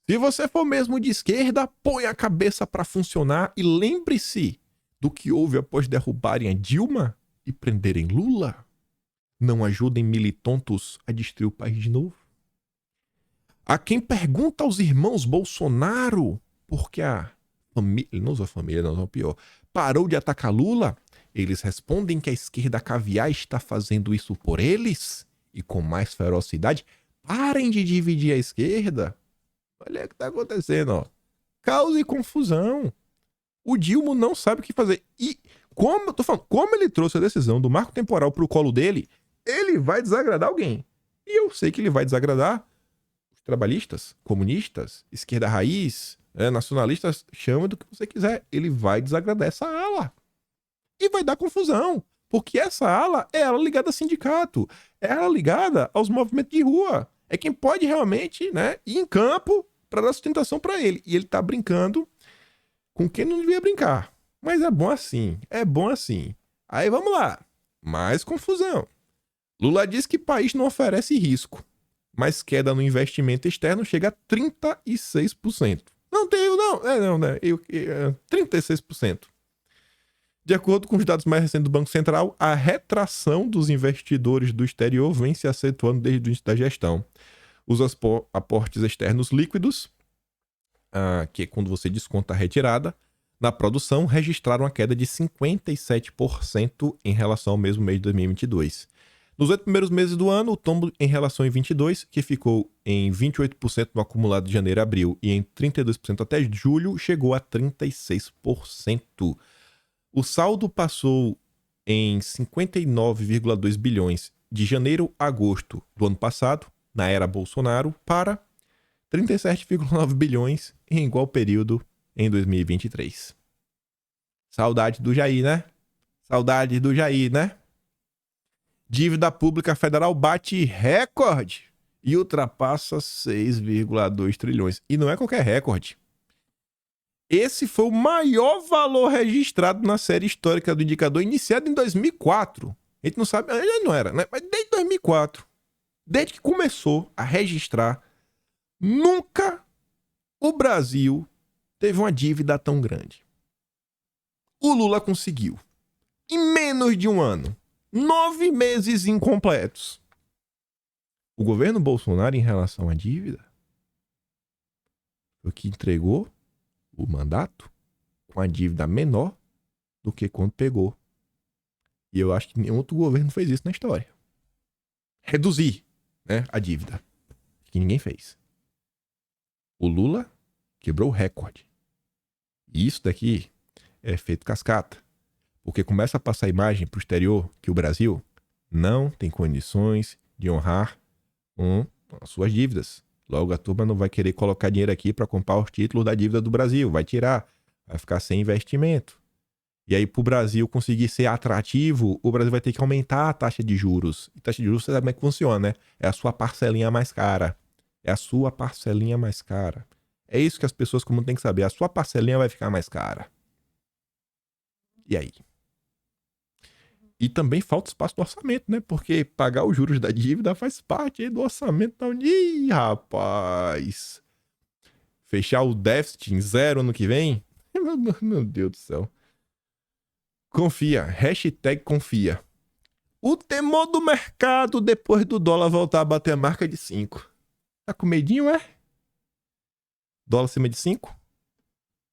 Se você for mesmo de esquerda, põe a cabeça para funcionar e lembre-se do que houve após derrubarem a Dilma e prenderem Lula. Não ajudem militontos a destruir o país de novo. A quem pergunta aos irmãos Bolsonaro porque a família, ele não usa família, não é pior, parou de atacar Lula, eles respondem que a esquerda caviar está fazendo isso por eles e com mais ferocidade. Parem de dividir a esquerda. Olha o que está acontecendo, Caos e confusão. O Dilma não sabe o que fazer. E como eu tô falando, como ele trouxe a decisão do marco temporal pro colo dele, ele vai desagradar alguém. E eu sei que ele vai desagradar os trabalhistas, comunistas, esquerda raiz, nacionalistas, chama do que você quiser. Ele vai desagradar essa ala. E vai dar confusão. Porque essa ala é ela ligada a sindicato. É ela ligada aos movimentos de rua. É quem pode realmente, né, ir em campo para dar sustentação para ele. E ele tá brincando com quem não devia brincar. Mas é bom assim. É bom assim. Aí vamos lá. Mais confusão. Lula diz que o país não oferece risco. Mas queda no investimento externo chega a 36%. Não tenho, não. Não, né? 36%. De acordo com os dados mais recentes do Banco Central, a retração dos investidores do exterior vem se acentuando desde o início da gestão. Os aportes externos líquidos, que é quando você desconta a retirada, na produção registraram a queda de 57% em relação ao mesmo mês de 2022. Nos 8 primeiros meses do ano, o tombo em relação a 22, que ficou em 28% no acumulado de janeiro a abril e em 32% até julho, chegou a 36%. O saldo passou em 59,2 bilhões de janeiro a agosto do ano passado, na era Bolsonaro, para 37,9 bilhões em igual período em 2023. Saudade do Jair, né? Saudade do Jair, né? Dívida pública federal bate recorde e ultrapassa 6,2 trilhões. E não é qualquer recorde. Esse foi o maior valor registrado na série histórica do indicador, iniciado em 2004. A gente não sabe, ainda não era, né? Mas desde 2004, desde que começou a registrar, nunca o Brasil teve uma dívida tão grande. O Lula conseguiu, em menos de um ano, 9 meses incompletos. O governo Bolsonaro, em relação à dívida, foi o que entregou o mandato com a dívida menor do que quando pegou. E eu acho que nenhum outro governo fez isso na história. Reduzir, né, a dívida. Que ninguém fez. O Lula quebrou o recorde. E isso daqui é efeito cascata. Porque começa a passar a imagem para o exterior que o Brasil não tem condições de honrar as suas dívidas. Logo, a turma não vai querer colocar dinheiro aqui para comprar os títulos da dívida do Brasil. Vai tirar. Vai ficar sem investimento. E aí, para o Brasil conseguir ser atrativo, o Brasil vai ter que aumentar a taxa de juros. E taxa de juros, você sabe como é que funciona, né? É a sua parcelinha mais cara. É a sua parcelinha mais cara. É isso que as pessoas comuns têm que saber. A sua parcelinha vai ficar mais cara. E aí? E também falta espaço do orçamento, né? Porque pagar os juros da dívida faz parte aí do orçamento da União. Ih, rapaz! Fechar o déficit em 0 ano que vem? Meu Deus do céu. Confia. Hashtag confia. O temor do mercado depois do dólar voltar a bater a marca de 5. Tá com medinho, é? Dólar acima de 5.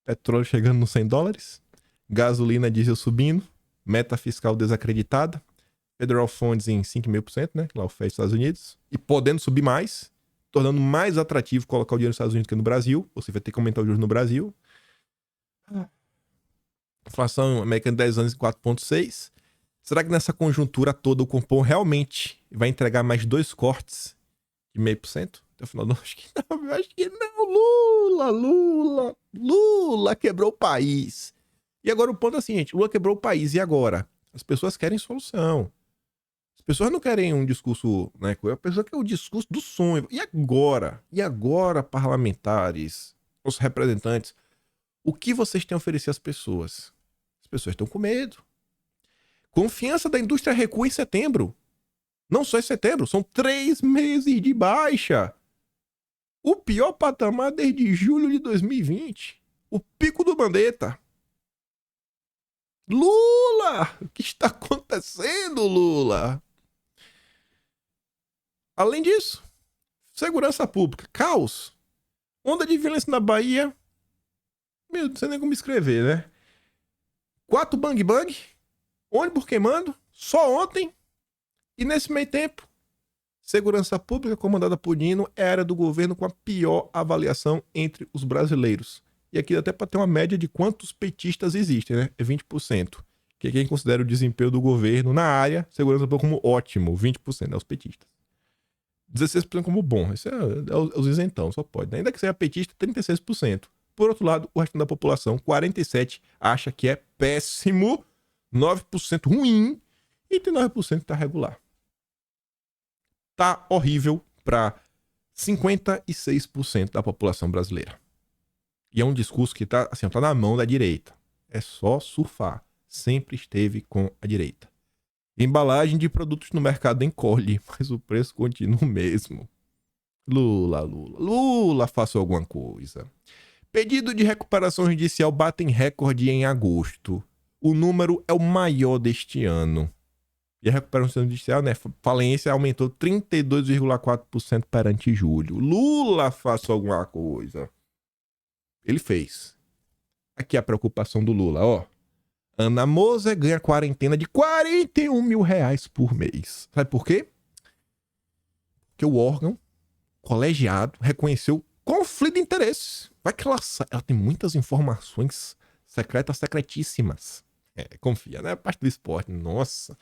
Petróleo chegando nos $100. Gasolina, diesel subindo. Meta fiscal desacreditada. Federal Funds em 5.000%, né? Lá o FED dos Estados Unidos. E podendo subir mais. Tornando mais atrativo colocar o dinheiro nos Estados Unidos que no Brasil. Você vai ter que aumentar os juros no Brasil. Inflação americana de 10 anos em 4,6. Será que nessa conjuntura toda o Copom realmente vai entregar mais 2 cortes de 0,5%? Até o final do ano? Acho que não. Acho que não. Lula quebrou o país. E agora o ponto é o seguinte, Lula quebrou o país, e agora? As pessoas querem solução. As pessoas não querem um discurso, né? A pessoa quer o discurso do sonho. E agora? E agora, parlamentares, os representantes, o que vocês têm a oferecer às pessoas? As pessoas estão com medo. Confiança da indústria recua em setembro. Não só em setembro, são 3 meses de baixa. O pior patamar desde julho de 2020. O pico do Mandetta. Lula! O que está acontecendo, Lula? Além disso, segurança pública, caos. Onda de violência na Bahia. Meu, não sei nem como escrever, né? 4 bang-bang. Ônibus queimando. Só ontem. E nesse meio tempo, segurança pública comandada por Dino é a área do governo com a pior avaliação entre os brasileiros. E aqui até para ter uma média de quantos petistas existem, né? É 20%. Que é quem considera o desempenho do governo na área, segurança pública como ótimo, 20%, é os petistas. 16% como bom. Isso é os isentão, só pode. Ainda que seja petista, 36%. Por outro lado, o resto da população, 47%, acha que é péssimo, 9% ruim e tem 9% que tá regular. Tá horrível para 56% da população brasileira. E é um discurso que tá, assim, tá na mão da direita. É só surfar. Sempre esteve com a direita. Embalagem de produtos no mercado encolhe, mas o preço continua o mesmo. Lula, faça alguma coisa. Pedido de recuperação judicial batem recorde em agosto. O número é o maior deste ano. E a recuperação judicial, né? Falência aumentou 32,4% perante julho. Lula, faça alguma coisa. Ele fez. Aqui a preocupação do Lula, ó. Ana Moser ganha quarentena de R$41 mil por mês. Sabe por quê? Porque o órgão colegiado reconheceu conflito de interesses. Vai que ela tem muitas informações secretas, secretíssimas. Confia, né? A parte do esporte. Nossa.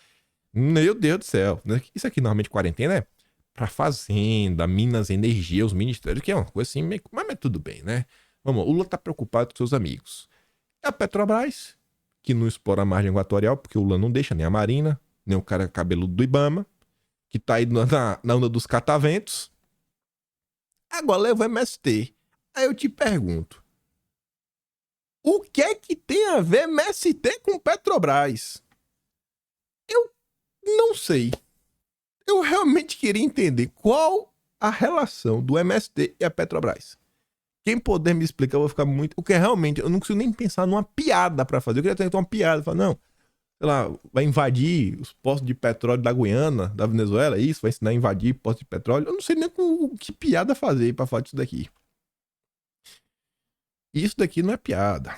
Meu Deus do céu. Isso aqui, normalmente, quarentena é pra fazenda, Minas, energia, os ministérios, que é uma coisa assim, mas tudo bem, né? Vamos, o Lula tá preocupado com seus amigos. A Petrobras, que não explora a margem equatorial, porque o Lula não deixa, nem a Marina, nem o cara cabeludo do Ibama, que tá aí na onda dos cataventos. Agora leva o MST. Aí eu te pergunto, o que é que tem a ver MST com Petrobras? Eu não sei. Eu realmente queria entender qual a relação do MST e a Petrobras. Quem puder me explicar, eu vou ficar muito... Porque realmente, eu não consigo nem pensar numa piada pra fazer. Eu queria ter uma piada. Falar, não, sei lá, vai invadir os postos de petróleo da Guiana, da Venezuela, isso, vai ensinar a invadir postos de petróleo. Eu não sei nem que piada fazer pra falar disso daqui. Isso daqui não é piada.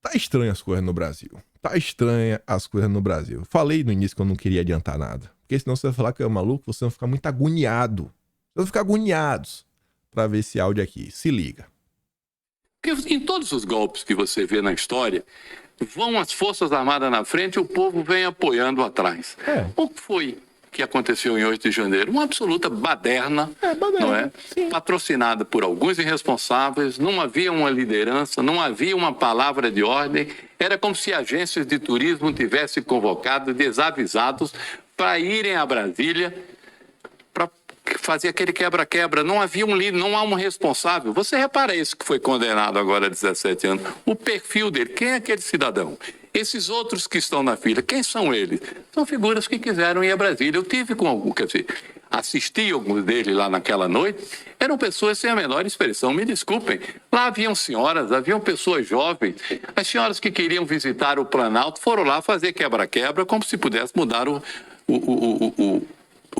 Tá estranho as coisas no Brasil. Tá estranha as coisas no Brasil. Falei no início que eu não queria adiantar nada. Porque senão você vai falar que é maluco, você vai ficar muito agoniado. Vocês vão ficar agoniados para ver esse áudio aqui. Se liga. Porque em todos os golpes que você vê na história, vão as Forças Armadas na frente e o povo vem apoiando atrás. O que foi que aconteceu em 8 de janeiro? Uma absoluta baderna, não é? Sim. Patrocinada por alguns irresponsáveis, não havia uma liderança, não havia uma palavra de ordem. Era como se agências de turismo tivessem convocado desavisados para irem a Brasília para fazer aquele quebra-quebra. Não havia um líder, não há um responsável. Você repara isso que foi condenado agora a 17 anos. O perfil dele, quem é aquele cidadão? Esses outros que estão na fila, quem são eles? São figuras que quiseram ir a Brasília. Eu tive com algum, quer dizer, assisti alguns deles lá naquela noite, eram pessoas sem a menor expressão, me desculpem. Lá haviam senhoras, haviam pessoas jovens. As senhoras que queriam visitar o Planalto foram lá fazer quebra-quebra como se pudesse mudar o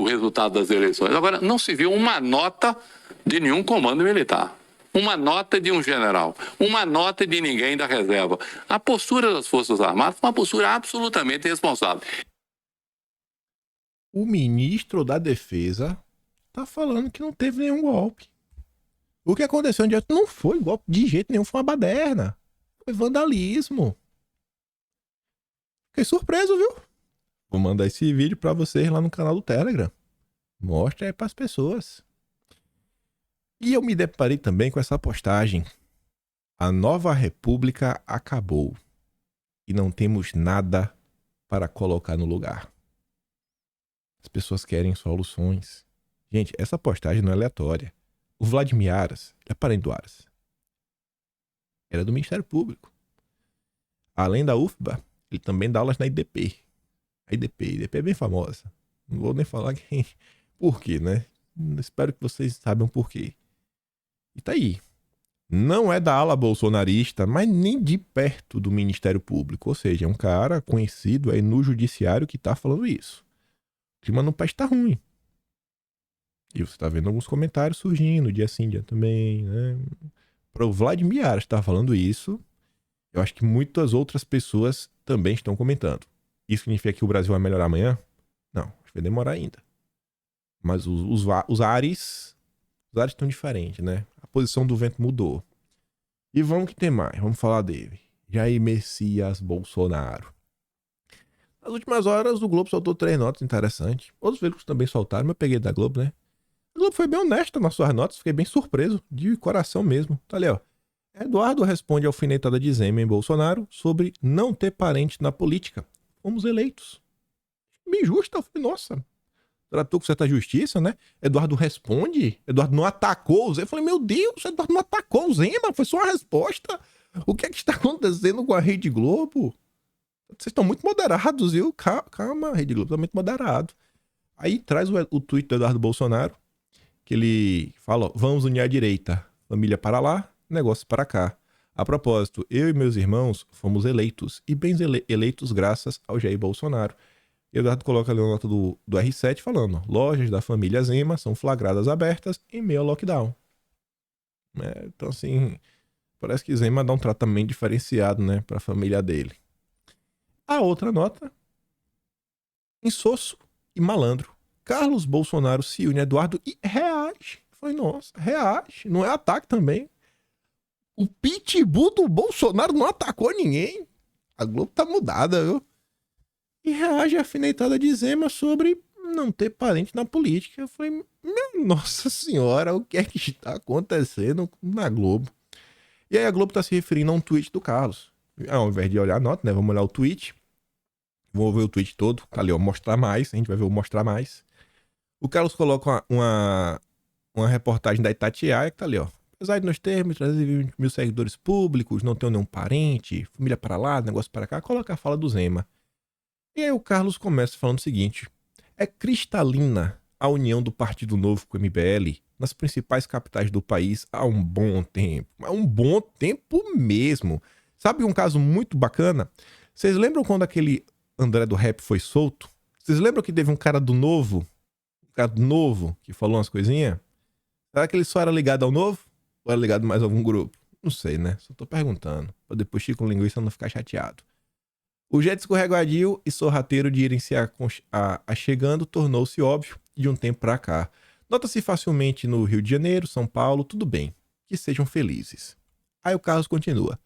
resultado das eleições. Agora, não se viu uma nota de nenhum comando militar. Uma nota de um general, uma nota de ninguém da reserva. A postura das Forças Armadas foi uma postura absolutamente irresponsável. O ministro da Defesa tá falando que não teve nenhum golpe. O que aconteceu onde não foi golpe de jeito nenhum, foi uma baderna. Foi vandalismo. Fiquei surpreso, viu? Vou mandar esse vídeo pra vocês lá no canal do Telegram. Mostra aí pras pessoas. E eu me deparei também com essa postagem. A nova república acabou. E não temos nada para colocar no lugar. As pessoas querem soluções. Gente, essa postagem não é aleatória. O Vladimir Aras, ele é parente do Aras. Era do Ministério Público. Além da UFBA, ele também dá aulas na IDP. A IDP é bem famosa. Não vou nem falar quem... por quê, né? Espero que vocês saibam por quê. E tá aí. Não é da ala bolsonarista, mas nem de perto do Ministério Público. Ou seja, é um cara conhecido aí no judiciário que tá falando isso. O clima no país tá ruim. E você tá vendo alguns comentários surgindo, dia sim, dia também, né? Para o Vladimir Aras estar falando isso, eu acho que muitas outras pessoas também estão comentando. Isso significa que o Brasil vai melhorar amanhã? Não, acho que vai demorar ainda. Mas os ares estão diferentes, né? A posição do vento mudou. E vamos que tem mais, vamos falar dele. Jair Messias Bolsonaro. Nas últimas horas, o Globo soltou 3 notas interessantes. Outros veículos também soltaram, mas eu peguei da Globo, né? A Globo foi bem honesta nas suas notas, fiquei bem surpreso, de coração mesmo. Tá ali, ó. Eduardo responde à alfinetada de Zema em Bolsonaro sobre não ter parente na política. Fomos eleitos. Bem justa, eu falei, nossa, tratou com certa justiça, né? Eduardo responde, Eduardo não atacou o Zema. Eu falei, meu Deus, Eduardo não atacou o Zema, foi só uma resposta. O que é que está acontecendo com a Rede Globo? Vocês estão muito moderados, viu? Calma, Rede Globo, tá muito moderado. Aí traz o tweet do Eduardo Bolsonaro, que ele fala, ó, vamos unir a direita, família para lá, negócio para cá. A propósito, eu e meus irmãos fomos eleitos, e bem eleitos graças ao Jair Bolsonaro. E o Eduardo coloca ali uma nota do R7 falando, ó, lojas da família Zema são flagradas abertas em meio ao lockdown. Então assim, parece que Zema dá um tratamento diferenciado, né, para a família dele. A outra nota, insosso e malandro. Carlos Bolsonaro se une a Eduardo e reage. Foi, nossa, reage. Não é ataque também. O pitbull do Bolsonaro não atacou ninguém. A Globo tá mudada, viu? E reage à alfinetada de Zema sobre não ter parente na política. Eu falei, nossa senhora, o que é que está acontecendo na Globo? E aí a Globo tá se referindo a um tweet do Carlos. Ao invés de olhar a nota, né? Vamos olhar o tweet. Vamos ver o tweet todo. Tá ali, ó, mostrar mais. A gente vai ver o mostrar mais. O Carlos coloca uma reportagem da Itatiaia, que tá ali, ó. Apesar de nós termos 320 mil seguidores públicos, não tenho nenhum parente, família para lá, negócio para cá, coloca a fala do Zema. E aí o Carlos começa falando o seguinte: é cristalina a união do Partido Novo com o MBL nas principais capitais do país há um bom tempo. Há um bom tempo mesmo. Sabe um caso muito bacana? Vocês lembram quando aquele André do Rap foi solto? Vocês lembram que teve um cara do Novo? Um cara do Novo que falou umas coisinhas? Será que ele só era ligado ao Novo? Ou era ligado mais a algum grupo? Não sei, né? Só tô perguntando. Pra depois Chico Linguiça não ficar chateado. O jeito escorregadio e sorrateiro de irem se achegando tornou-se óbvio de um tempo pra cá. Nota-se facilmente no Rio de Janeiro, São Paulo, tudo bem. Que sejam felizes. Aí o Carlos continua.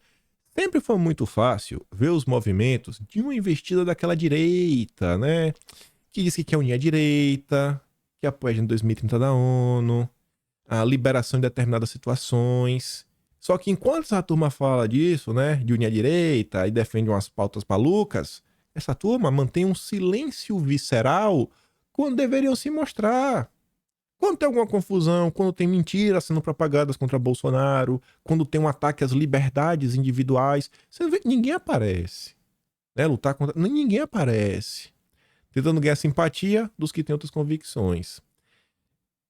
Sempre foi muito fácil ver os movimentos de uma investida daquela direita, né? Que diz que quer unir a direita, que apoia a Agenda 2030 da ONU, a liberação de determinadas situações. Só que enquanto essa turma fala disso, né, de unir a direita e defende umas pautas malucas, essa turma mantém um silêncio visceral quando deveriam se mostrar. Quando tem alguma confusão, quando tem mentiras sendo propagadas contra Bolsonaro, quando tem um ataque às liberdades individuais, você vê, ninguém aparece. Né? Lutar contra... Ninguém aparece. Tentando ganhar simpatia dos que têm outras convicções.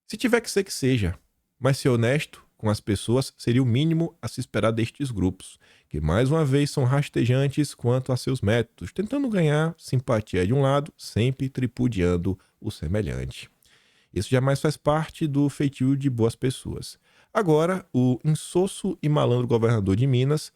Se tiver que ser, que seja. Mas ser honesto com as pessoas seria o mínimo a se esperar destes grupos, que mais uma vez são rastejantes quanto a seus métodos, tentando ganhar simpatia de um lado, sempre tripudiando o semelhante. Isso jamais faz parte do feitio de boas pessoas. Agora, o insosso e malandro governador de Minas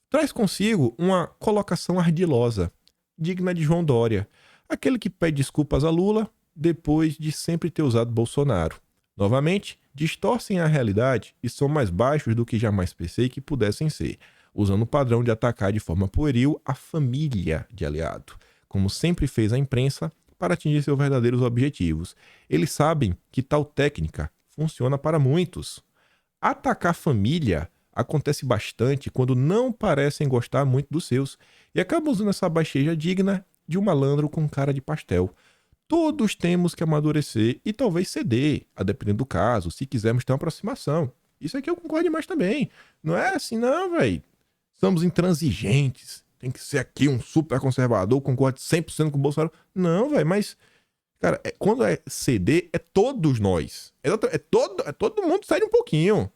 traz consigo uma colocação ardilosa, digna de João Dória, aquele que pede desculpas a Lula depois de sempre ter usado Bolsonaro. Novamente, distorcem a realidade e são mais baixos do que jamais pensei que pudessem ser, usando o padrão de atacar de forma pueril a família de aliado, como sempre fez a imprensa, para atingir seus verdadeiros objetivos. Eles sabem que tal técnica funciona para muitos. Atacar família acontece bastante quando não parecem gostar muito dos seus e acabam usando essa baixeja digna de um malandro com cara de pastel. Todos temos que amadurecer e talvez ceder, a depender do caso, se quisermos ter uma aproximação. Isso aqui eu concordo demais também. Não é assim não, velho. Somos intransigentes. Tem que ser aqui um super conservador, concordo 100% com o Bolsonaro. Não, velho, mas... Cara, quando é ceder, é todos nós. Todo mundo cede um pouquinho.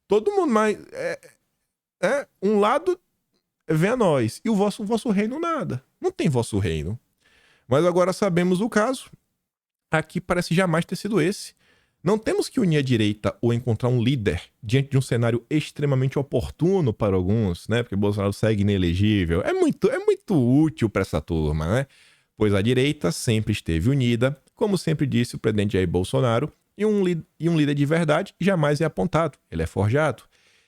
Todo mundo, mas... um lado vem a nós. E o vosso reino nada. Não tem vosso reino. Mas agora sabemos o caso. Aqui parece jamais ter sido esse. Não temos que unir a direita ou encontrar um líder diante de um cenário extremamente oportuno para alguns, né? Porque Bolsonaro segue inelegível. É muito útil para essa turma, né? Pois a direita sempre esteve unida, como sempre disse o presidente Jair Bolsonaro, e um líder de verdade jamais é apontado, ele é forjado.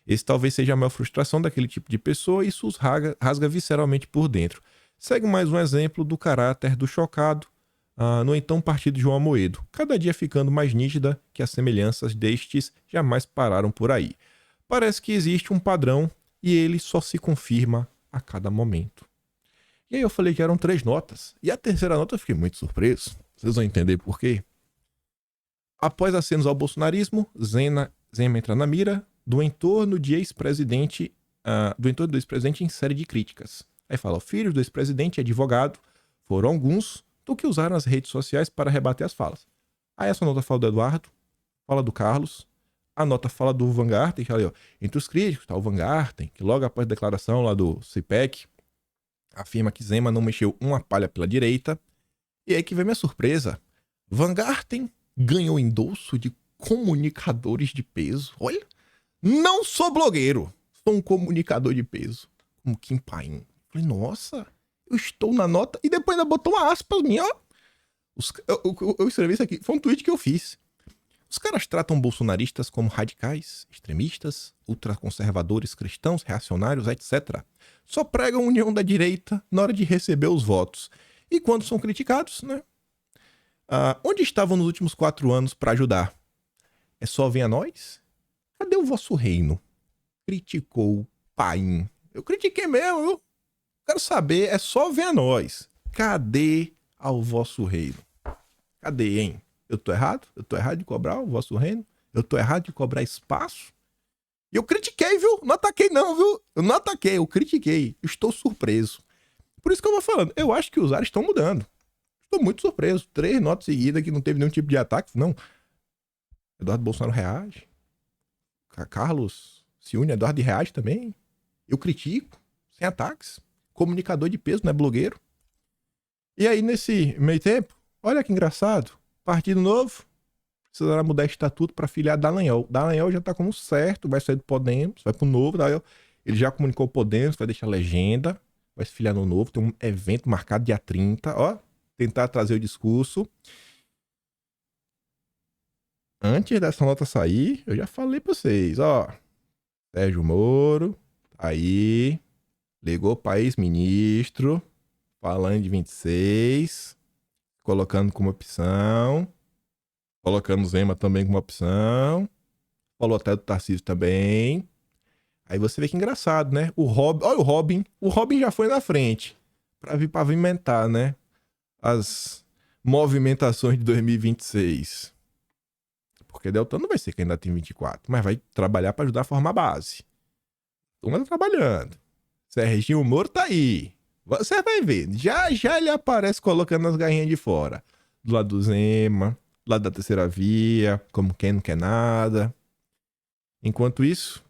Esse talvez seja a maior frustração daquele tipo de pessoa e isso os rasga visceralmente por dentro. Segue mais um exemplo do caráter do chocado no então partido João Amoedo, cada dia ficando mais nítida que as semelhanças destes jamais pararam por aí. Parece que existe um padrão e ele só se confirma a cada momento. E aí eu falei que eram 3 notas. E a terceira nota eu fiquei muito surpreso. Vocês vão entender por quê. Após acenos ao bolsonarismo, Zema entra na mira do entorno do ex-presidente em série de críticas. Aí fala, filhos do ex-presidente e advogado foram alguns do que usaram as redes sociais para rebater as falas. Aí essa nota fala do Eduardo, fala do Carlos, a nota fala do Van Garten, que ali, ó, entre os críticos tá o Van Garten, que logo após a declaração lá do CIPEC, afirma que Zema não mexeu uma palha pela direita. E aí que vem minha surpresa. Van Garten ganhou endosso de comunicadores de peso. Olha, não sou blogueiro, sou um comunicador de peso, como Kim Paim. Falei, nossa, eu estou na nota. E depois ainda botou uma aspas minha, ó. Eu escrevi isso aqui, foi um tweet que eu fiz. Os caras tratam bolsonaristas como radicais, extremistas, ultraconservadores, cristãos, reacionários, etc. Só pregam a união da direita na hora de receber os votos. E quando são criticados, né? Onde estavam nos últimos 4 anos para ajudar? É só vir a nós? Cadê o vosso reino? Criticou Paim. Eu critiquei mesmo, viu? Quero saber, é só vir a nós. Cadê ao vosso reino? Cadê, hein? Eu tô errado? Eu tô errado de cobrar o vosso reino? Eu tô errado de cobrar espaço? E eu critiquei, viu? Não ataquei não, viu? Eu não ataquei, eu critiquei. Eu estou surpreso. Por isso que eu vou falando. Eu acho que os ares estão mudando. Estou muito surpreso. 3 notas seguidas que não teve nenhum tipo de ataque. Não. Eduardo Bolsonaro reage. Carlos se une a Eduardo e reage também. Eu critico. Sem ataques. Comunicador de peso, não é blogueiro. E aí, nesse meio tempo, olha que engraçado. Partido Novo precisará mudar estatuto para filiar Dallagnol. Dallagnol já tá como certo, vai sair do Podemos, vai pro Novo. Ele já comunicou o Podemos, vai deixar legenda, vai se filiar no Novo. Tem um evento marcado dia 30, ó. Tentar trazer o discurso. Antes dessa nota sair, eu já falei pra vocês, ó. Sérgio Moro, aí, ligou para ex-ministro, falando de 26, colocando como opção, colocando Zema também como opção, falou até do Tarcísio também. Aí você vê que engraçado, né? Olha o Robin já foi na frente pra vir pavimentar, né? As movimentações de 2026. Porque Deltan não vai ser candidato em 24, mas vai trabalhar para ajudar a formar a base. Todo mundo tá trabalhando. Serginho Moro tá aí. Você vai ver. Já ele aparece colocando as garrinhas de fora. Do lado do Zema, do lado da terceira via, como quem não quer nada. Enquanto isso,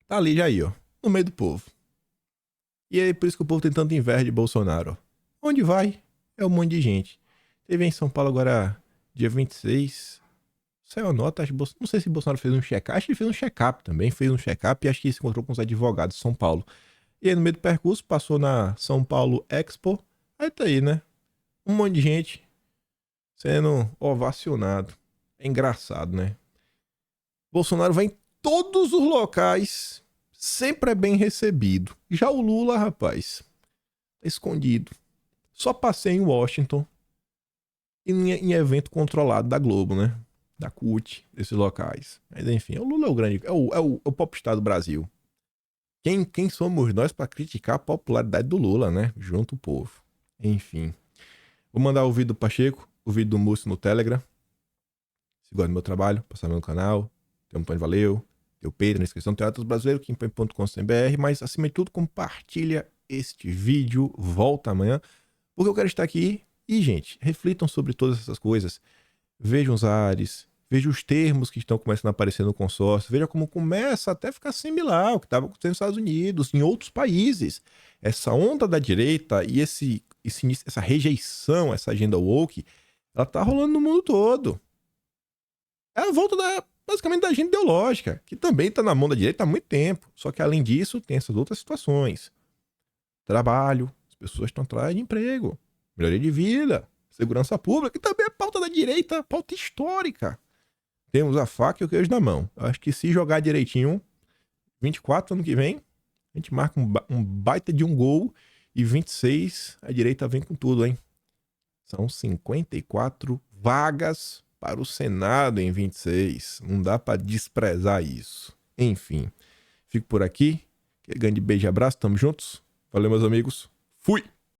tá ali já aí, ó. No meio do povo. E é por isso que o povo tem tanto inveja de Bolsonaro. Onde vai? É um monte de gente. Teve em São Paulo agora, dia 26. Saiu a nota, não sei se Bolsonaro fez um check-up. Acho que ele fez um check-up também. Fez um check-up e acho que se encontrou com os advogados de São Paulo. E aí no meio do percurso passou na São Paulo Expo. Aí tá aí, né? Um monte de gente sendo ovacionado. É engraçado, né? Bolsonaro vai em todos os locais. Sempre é bem recebido. Já o Lula, rapaz, tá escondido. Só passei em Washington e em evento controlado da Globo, né? Da CUT, desses locais. Mas enfim, o Lula é o grande, é o popstar do Brasil. Quem somos nós para criticar a popularidade do Lula, né? Junto o povo. Enfim. Vou mandar o vídeo do Pacheco, o vídeo do Múcio no Telegram. Se gosta do meu trabalho, passar no meu canal. Tem um Tony Valeu, tem o Pedro na inscrição, Teatros Brasileiro, kimpem.com.br, mas acima de tudo, compartilha este vídeo. Volta amanhã, porque eu quero estar aqui. E, gente, reflitam sobre todas essas coisas. Vejam os ares, vejam os termos que estão começando a aparecer no consórcio, veja como começa até a ficar similar ao que estava acontecendo nos Estados Unidos, em outros países. Essa onda da direita e essa rejeição, essa agenda woke, ela tá rolando no mundo todo. É a volta basicamente da agenda ideológica, que também está na mão da direita há muito tempo. Só que além disso, tem essas outras situações. Trabalho, as pessoas estão atrás de emprego, melhoria de vida, segurança pública, que também é pauta da direita, pauta histórica. Temos a faca e o queijo na mão. Acho que se jogar direitinho, 24 ano que vem, a gente marca um baita de um gol E 26, a direita vem com tudo, hein? São 54 vagas para o Senado em 26. Não dá para desprezar isso. Enfim, fico por aqui. Aquele grande beijo e abraço, tamo juntos. Valeu, meus amigos. Fui!